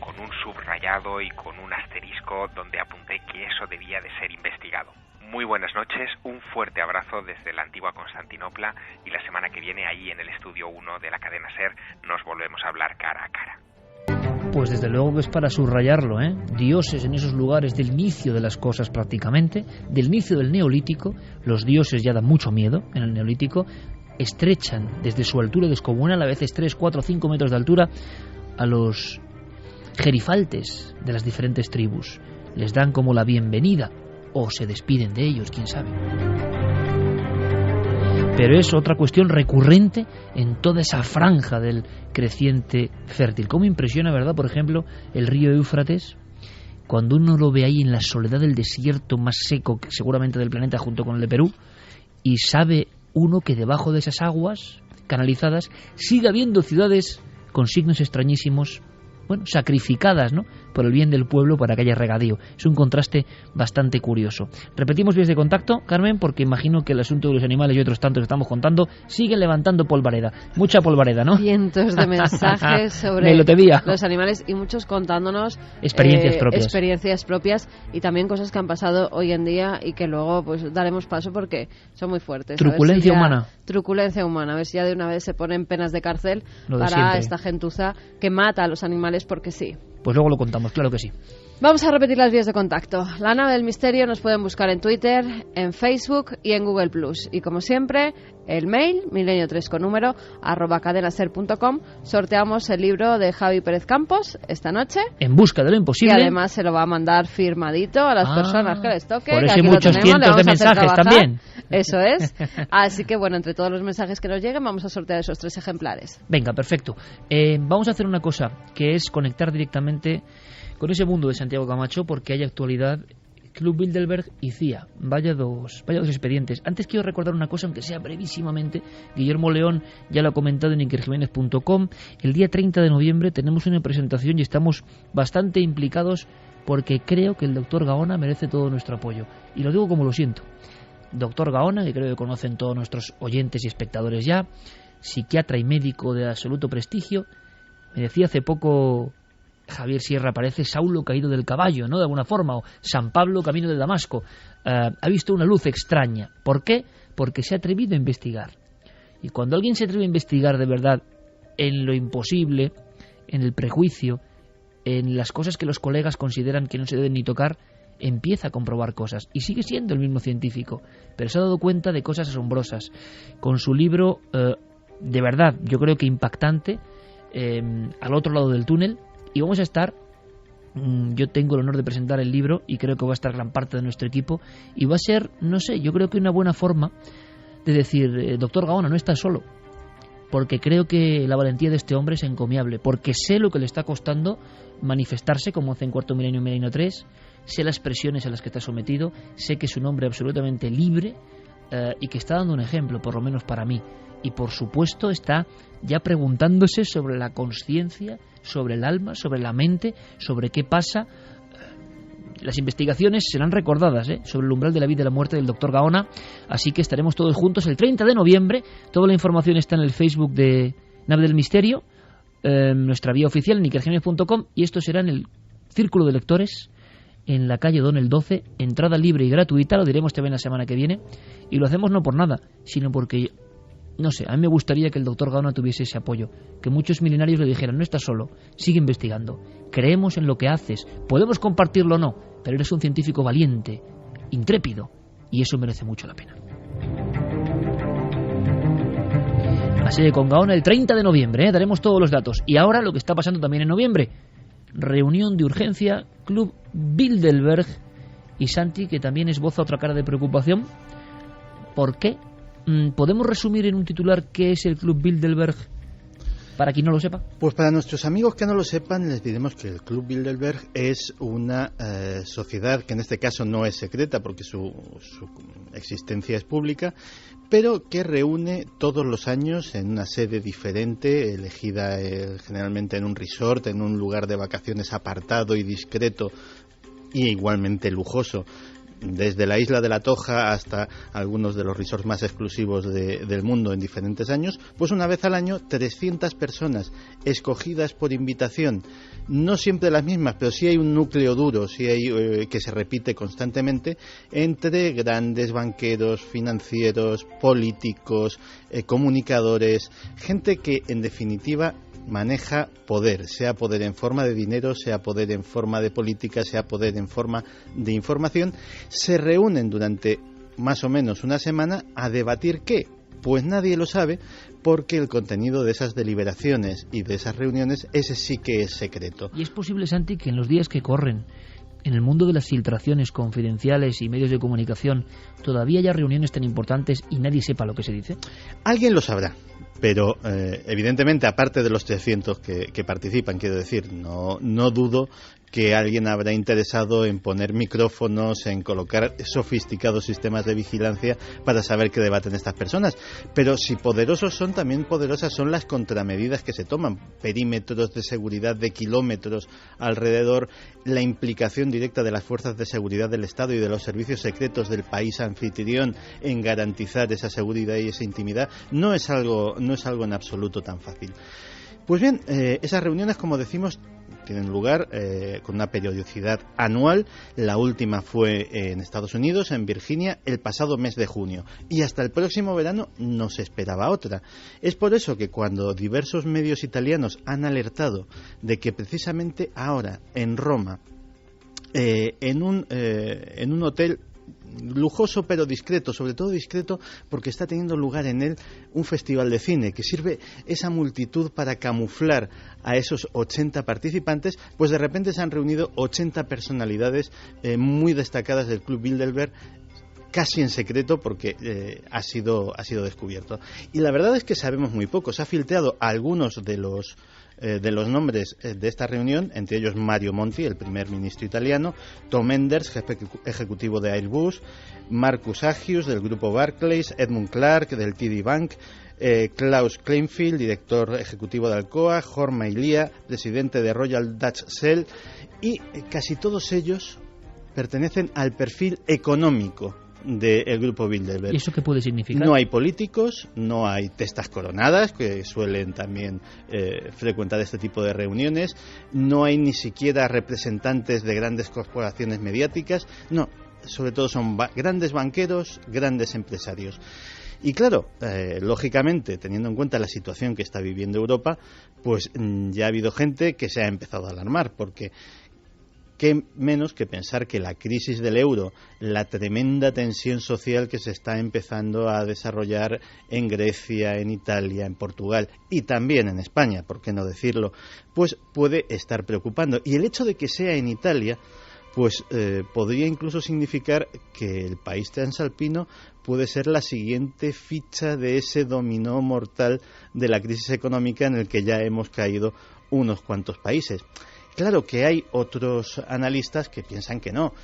con un subrayado y con un asterisco donde apunté que eso debía de ser investigado. Muy buenas noches, un fuerte abrazo desde la antigua Constantinopla, y la semana que viene ahí en el Estudio 1 de la cadena SER nos volvemos a hablar cara a cara. Pues desde luego que es para subrayarlo, ¿eh? Dioses en esos lugares del inicio de las cosas prácticamente, del inicio del Neolítico. Los dioses ya dan mucho miedo en el Neolítico, estrechan desde su altura descomunal, a veces 3, 4, 5 metros de altura, a los gerifaltes de las diferentes tribus. Les dan como la bienvenida, o se despiden de ellos, quién sabe. Pero es otra cuestión recurrente en toda esa franja del creciente fértil. ¿Cómo impresiona, verdad, por ejemplo, el río Éufrates? Cuando uno lo ve ahí en la soledad del desierto más seco seguramente del planeta, junto con el de Perú, y sabe uno que debajo de esas aguas canalizadas sigue habiendo ciudades con signos extrañísimos, bueno, sacrificadas, ¿no?, por el bien del pueblo para que haya regadío. Es un contraste bastante curioso. Repetimos vías de contacto, Carmen, porque imagino que el asunto de los animales y otros tantos que estamos contando siguen levantando polvareda. Mucha polvareda, ¿no? Cientos de mensajes sobre los animales y muchos contándonos experiencias propias y también cosas que han pasado hoy en día y que luego pues daremos paso porque son muy fuertes. Truculencia humana. Truculencia humana. A ver si ya de una vez se ponen penas de cárcel para esta gentuza que mata a los animales porque sí. Pues luego lo contamos, claro que sí. Vamos a repetir las vías de contacto. La Nave del Misterio nos pueden buscar en Twitter, en Facebook y en Google+. Y como siempre, el mail, milenio3 con número, @cadenaser.com. Sorteamos el libro de Javi Pérez Campos esta noche. En busca de lo imposible. Y además se lo va a mandar firmadito a las personas que les toque. Por eso hay muchos cientos de mensajes también. Eso es. Así que bueno, entre todos los mensajes que nos lleguen vamos a sortear esos 3 ejemplares. Venga, perfecto. Vamos a hacer una cosa, que es conectar directamente con ese mundo de Santiago Camacho, porque hay actualidad. Club Bilderberg y CIA, vaya dos expedientes. Antes quiero recordar una cosa, aunque sea brevísimamente. Guillermo León ya lo ha comentado en ikerjimenez.com. El día 30 de noviembre tenemos una presentación y estamos bastante implicados porque creo que el doctor Gaona merece todo nuestro apoyo. Y lo digo como lo siento. Doctor Gaona, que creo que conocen todos nuestros oyentes y espectadores ya, psiquiatra y médico de absoluto prestigio. Me decía hace poco Javier Sierra, parece Saulo caído del caballo, ¿no?, de alguna forma, o San Pablo camino de Damasco. Ha visto una luz extraña. ¿Por qué? Porque se ha atrevido a investigar. Y cuando alguien se atreve a investigar de verdad en lo imposible, en el prejuicio, en las cosas que los colegas consideran que no se deben ni tocar, empieza a comprobar cosas. Y sigue siendo el mismo científico, pero se ha dado cuenta de cosas asombrosas. Con su libro, de verdad, yo creo que impactante, Al otro lado del túnel, y vamos a estar, yo tengo el honor de presentar el libro y creo que va a estar gran parte de nuestro equipo, y va a ser, no sé, yo creo que una buena forma de decir, doctor Gaona, no estás solo, porque creo que la valentía de este hombre es encomiable, porque sé lo que le está costando manifestarse como hace en Cuarto Milenio y Milenio 3, sé las presiones a las que está sometido, sé que es un hombre absolutamente libre y que está dando un ejemplo, por lo menos para mí, y por supuesto está ya preguntándose sobre la conciencia, sobre el alma, sobre la mente, sobre qué pasa. Las investigaciones serán recordadas sobre el umbral de la vida y la muerte del doctor Gaona, así que estaremos todos juntos el 30 de noviembre. Toda la información está en el Facebook de Nave del Misterio, nuestra vía oficial en ikerjimenez.com, y esto será en el Círculo de Lectores, en la calle Donel 12, entrada libre y gratuita, lo diremos también la semana que viene, y lo hacemos no por nada, sino porque, no sé, a mí me gustaría que el doctor Gaona tuviese ese apoyo, que muchos milenarios le dijeran, no estás solo, sigue investigando, creemos en lo que haces, podemos compartirlo o no, pero eres un científico valiente, intrépido, y eso merece mucho la pena. Así que con Gaona el 30 de noviembre, daremos todos los datos. Y ahora lo que está pasando también en noviembre, reunión de urgencia, Club Bilderberg, y Santi, que también esboza otra cara de preocupación. ¿Por qué? ¿Podemos resumir en un titular qué es el Club Bilderberg, para quien no lo sepa? Pues para nuestros amigos que no lo sepan, les diremos que el Club Bilderberg es una sociedad que en este caso no es secreta porque su existencia es pública, pero que reúne todos los años en una sede diferente, elegida generalmente en un resort, en un lugar de vacaciones apartado y discreto y igualmente lujoso, desde la isla de la Toja hasta algunos de los resorts más exclusivos del mundo en diferentes años. Pues una vez al año 300 personas escogidas por invitación, no siempre las mismas, pero sí hay un núcleo duro, sí hay que se repite constantemente, entre grandes banqueros, financieros, políticos, comunicadores, gente que en definitiva maneja poder, sea poder en forma de dinero, sea poder en forma de política, sea poder en forma de información. Se reúnen durante más o menos una semana a debatir ¿qué? Pues nadie lo sabe, porque el contenido de esas deliberaciones y de esas reuniones, ese sí que es secreto. ¿Y es posible, Santi, que en los días que corren, en el mundo de las filtraciones confidenciales y medios de comunicación, todavía haya reuniones tan importantes y nadie sepa lo que se dice? Alguien lo sabrá, pero evidentemente, aparte de los 300 que participan, quiero decir, no dudo que alguien habrá interesado en poner micrófonos, en colocar sofisticados sistemas de vigilancia para saber qué debaten estas personas. Pero si poderosos son, también poderosas son las contramedidas que se toman. Perímetros de seguridad de kilómetros alrededor, la implicación directa de las fuerzas de seguridad del Estado y de los servicios secretos del país anfitrión en garantizar esa seguridad y esa intimidad, no es algo en absoluto tan fácil. Pues bien, esas reuniones, como decimos, tienen lugar con una periodicidad anual. La última fue en Estados Unidos, en Virginia, el pasado mes de junio. Y hasta el próximo verano no se esperaba otra. Es por eso que cuando diversos medios italianos han alertado de que precisamente ahora, en Roma, en un hotel lujoso pero discreto, sobre todo discreto porque está teniendo lugar en él un festival de cine que sirve esa multitud para camuflar a esos 80 participantes, pues de repente se han reunido 80 personalidades muy destacadas del Club Bilderberg, casi en secreto porque ha sido descubierto. Y la verdad es que sabemos muy poco. Se ha filtrado algunos de los nombres de esta reunión, entre ellos Mario Monti, el primer ministro italiano, Tom Enders, jefe ejecutivo de Airbus, Marcus Agius del grupo Barclays, Edmund Clark del TD Bank, Klaus Kleinfield, director ejecutivo de Alcoa, Jorma Ilia, presidente de Royal Dutch Shell, y casi todos ellos pertenecen al perfil económico del grupo Bilderberg. ¿Y eso qué puede significar? No hay políticos, no hay testas coronadas, que suelen también frecuentar este tipo de reuniones, no hay ni siquiera representantes de grandes corporaciones mediáticas, no, sobre todo son grandes banqueros, grandes empresarios. Y claro, lógicamente, teniendo en cuenta la situación que está viviendo Europa, pues ya ha habido gente que se ha empezado a alarmar, porque qué menos que pensar que la crisis del euro, la tremenda tensión social que se está empezando a desarrollar en Grecia, en Italia, en Portugal y también en España, por qué no decirlo, pues puede estar preocupando. Y el hecho de que sea en Italia, pues podría incluso significar que el país transalpino puede ser la siguiente ficha de ese dominó mortal de la crisis económica en el que ya hemos caído unos cuantos países. Claro que hay otros analistas que piensan que no,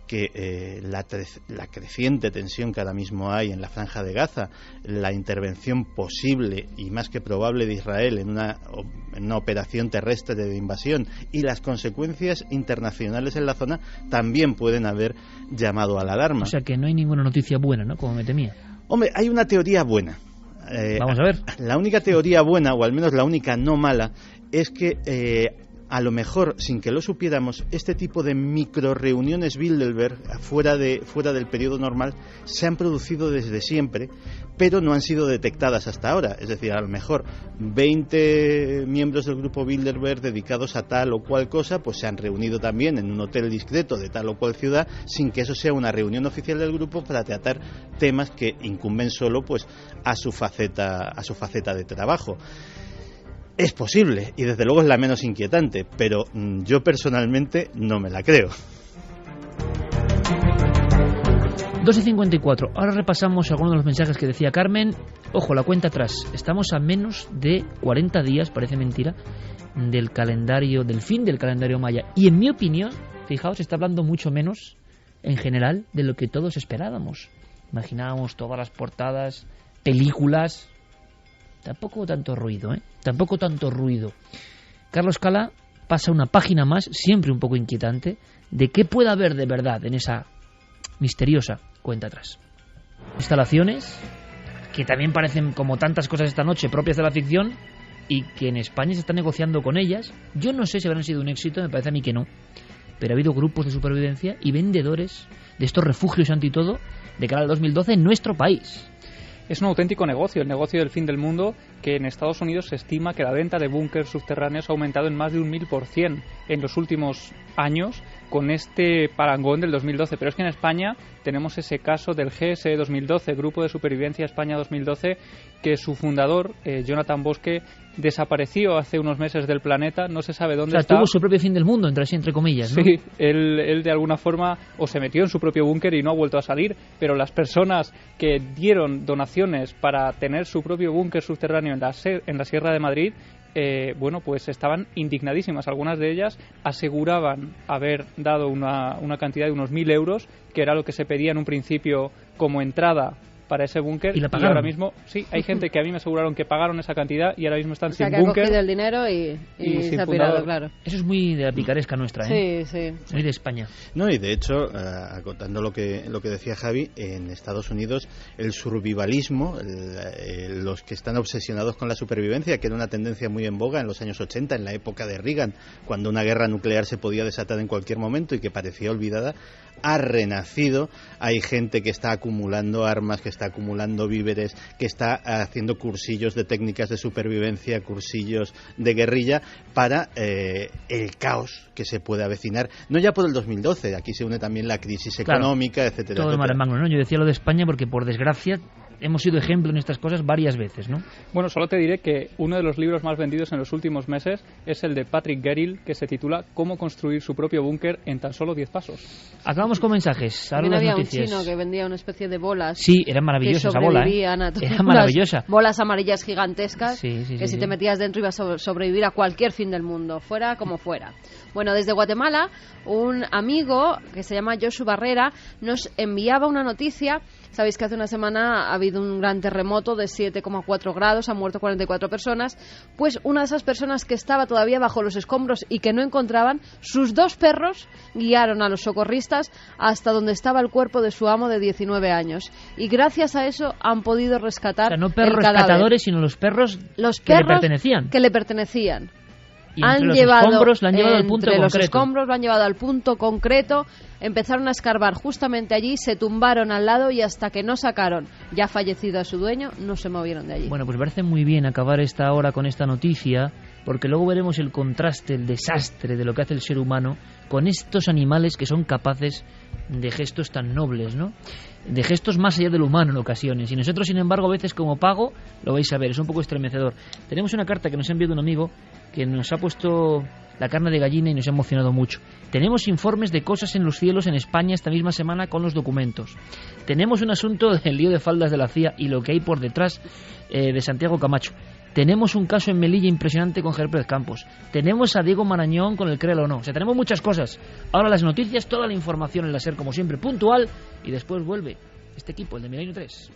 que la creciente tensión que ahora mismo hay en la Franja de Gaza, la intervención posible y más que probable de Israel en una operación terrestre de invasión y las consecuencias internacionales en la zona también pueden haber llamado a la alarma. O sea que no hay ninguna noticia buena, ¿no? Como me temía. Hombre, hay una teoría buena. Vamos a ver. La única teoría buena, o al menos la única no mala, es que a lo mejor, sin que lo supiéramos, este tipo de micro reuniones Bilderberg fuera del periodo normal se han producido desde siempre, pero no han sido detectadas hasta ahora. Es decir, a lo mejor 20 miembros del grupo Bilderberg dedicados a tal o cual cosa, pues se han reunido también en un hotel discreto de tal o cual ciudad, sin que eso sea una reunión oficial del grupo para tratar temas que incumben solo pues a su faceta de trabajo. Es posible, y desde luego es la menos inquietante, pero yo personalmente no me la creo. 2:54. Ahora repasamos algunos de los mensajes que decía Carmen. Ojo, la cuenta atrás. Estamos a menos de 40 días, parece mentira, del fin del calendario maya. Y en mi opinión, fijaos, se está hablando mucho menos, en general, de lo que todos esperábamos. Imaginábamos todas las portadas, películas. Tampoco tanto ruido, ¿eh? Tampoco tanto ruido. Carlos Cala pasa una página más, siempre un poco inquietante, de qué puede haber de verdad en esa misteriosa cuenta atrás. Instalaciones que también parecen, como tantas cosas esta noche, propias de la ficción y que en España se está negociando con ellas. Yo no sé si habrán sido un éxito, me parece a mí que no, pero ha habido grupos de supervivencia y vendedores de estos refugios ante todo de cara al 2012 en nuestro país. Es un auténtico negocio, el negocio del fin del mundo, que en Estados Unidos se estima que la venta de búnkers subterráneos ha aumentado en más de un 1000% en los últimos años con este parangón del 2012. Pero es que en España tenemos ese caso del GSE 2012, Grupo de Supervivencia España 2012, que su fundador, Jonathan Bosque, desapareció hace unos meses del planeta, no se sabe dónde está. Tuvo su propio fin del mundo, entre comillas, ¿no? Sí, él de alguna forma o se metió en su propio búnker y no ha vuelto a salir, pero las personas que dieron donaciones para tener su propio búnker subterráneo en la Sierra de Madrid, bueno, pues estaban indignadísimas. Algunas de ellas aseguraban haber dado una cantidad de unos 1.000 euros, que era lo que se pedía en un principio como entrada para ese búnker, y ahora mismo sí, hay gente que a mí me aseguraron que pagaron esa cantidad y ahora mismo están sin búnker. búnker. Que ha cogido el dinero y se ha pirado, claro. Eso es muy de la picaresca nuestra, ¿eh? Sí. Muy de España. No, y de hecho, acotando lo que decía Javi, en Estados Unidos el survivalismo, los que están obsesionados con la supervivencia, que era una tendencia muy en boga en los años 80, en la época de Reagan, cuando una guerra nuclear se podía desatar en cualquier momento y que parecía olvidada, ha renacido. Hay gente que está acumulando armas, que está acumulando víveres, que está haciendo cursillos de técnicas de supervivencia, cursillos de guerrilla para el caos que se puede avecinar, no ya por el 2012, aquí se une también la crisis económica, claro, etcétera. Todo mar en magno, ¿no? Yo decía lo de España porque, por desgracia, hemos sido ejemplo en estas cosas varias veces, ¿no? Bueno, solo te diré que uno de los libros más vendidos en los últimos meses es el de Patrick Gerrill, que se titula Cómo construir su propio búnker en tan solo 10 pasos. Acabamos con mensajes. Ahora había noticias. Un chino que vendía una especie de bolas. Sí, era maravillosa esa bola, ¿eh? Era maravillosa. Bolas amarillas gigantescas sí, si te metías dentro ibas a sobrevivir a cualquier fin del mundo, fuera como fuera. Bueno, desde Guatemala, un amigo que se llama Josu Barrera nos enviaba una noticia. Sabéis que hace una semana ha habido un gran terremoto de 7,4 grados, han muerto 44 personas. Pues una de esas personas que estaba todavía bajo los escombros y que no encontraban, sus 2 perros guiaron a los socorristas hasta donde estaba el cuerpo de su amo de 19 años. Y gracias a eso han podido rescatar, o sea, no perros el cadáver, rescatadores, sino los perros que le pertenecían. Que le pertenecían. Y entre los escombros lo han llevado al punto concreto. Los escombros lo han llevado al punto concreto, empezaron a escarbar justamente allí, se tumbaron al lado y hasta que no sacaron ya fallecido a su dueño, no se movieron de allí. Bueno, pues me parece muy bien acabar esta hora con esta noticia, porque luego veremos el contraste, el desastre de lo que hace el ser humano con estos animales que son capaces de gestos tan nobles, ¿no? De gestos más allá del humano en ocasiones. Y nosotros, sin embargo, a veces como pago, lo vais a ver, es un poco estremecedor. Tenemos una carta que nos ha enviado un amigo que nos ha puesto la carne de gallina y nos ha emocionado mucho. Tenemos informes de cosas en los cielos en España esta misma semana con los documentos. Tenemos un asunto del lío de faldas de la CIA y lo que hay por detrás de Santiago Camacho. Tenemos un caso en Melilla impresionante con Javier Pérez Campos. Tenemos a Diego Marañón con el Créelo o no. O sea, tenemos muchas cosas. Ahora las noticias, toda la información en la SER, como siempre, puntual. Y después vuelve este equipo, el de Milenio 3.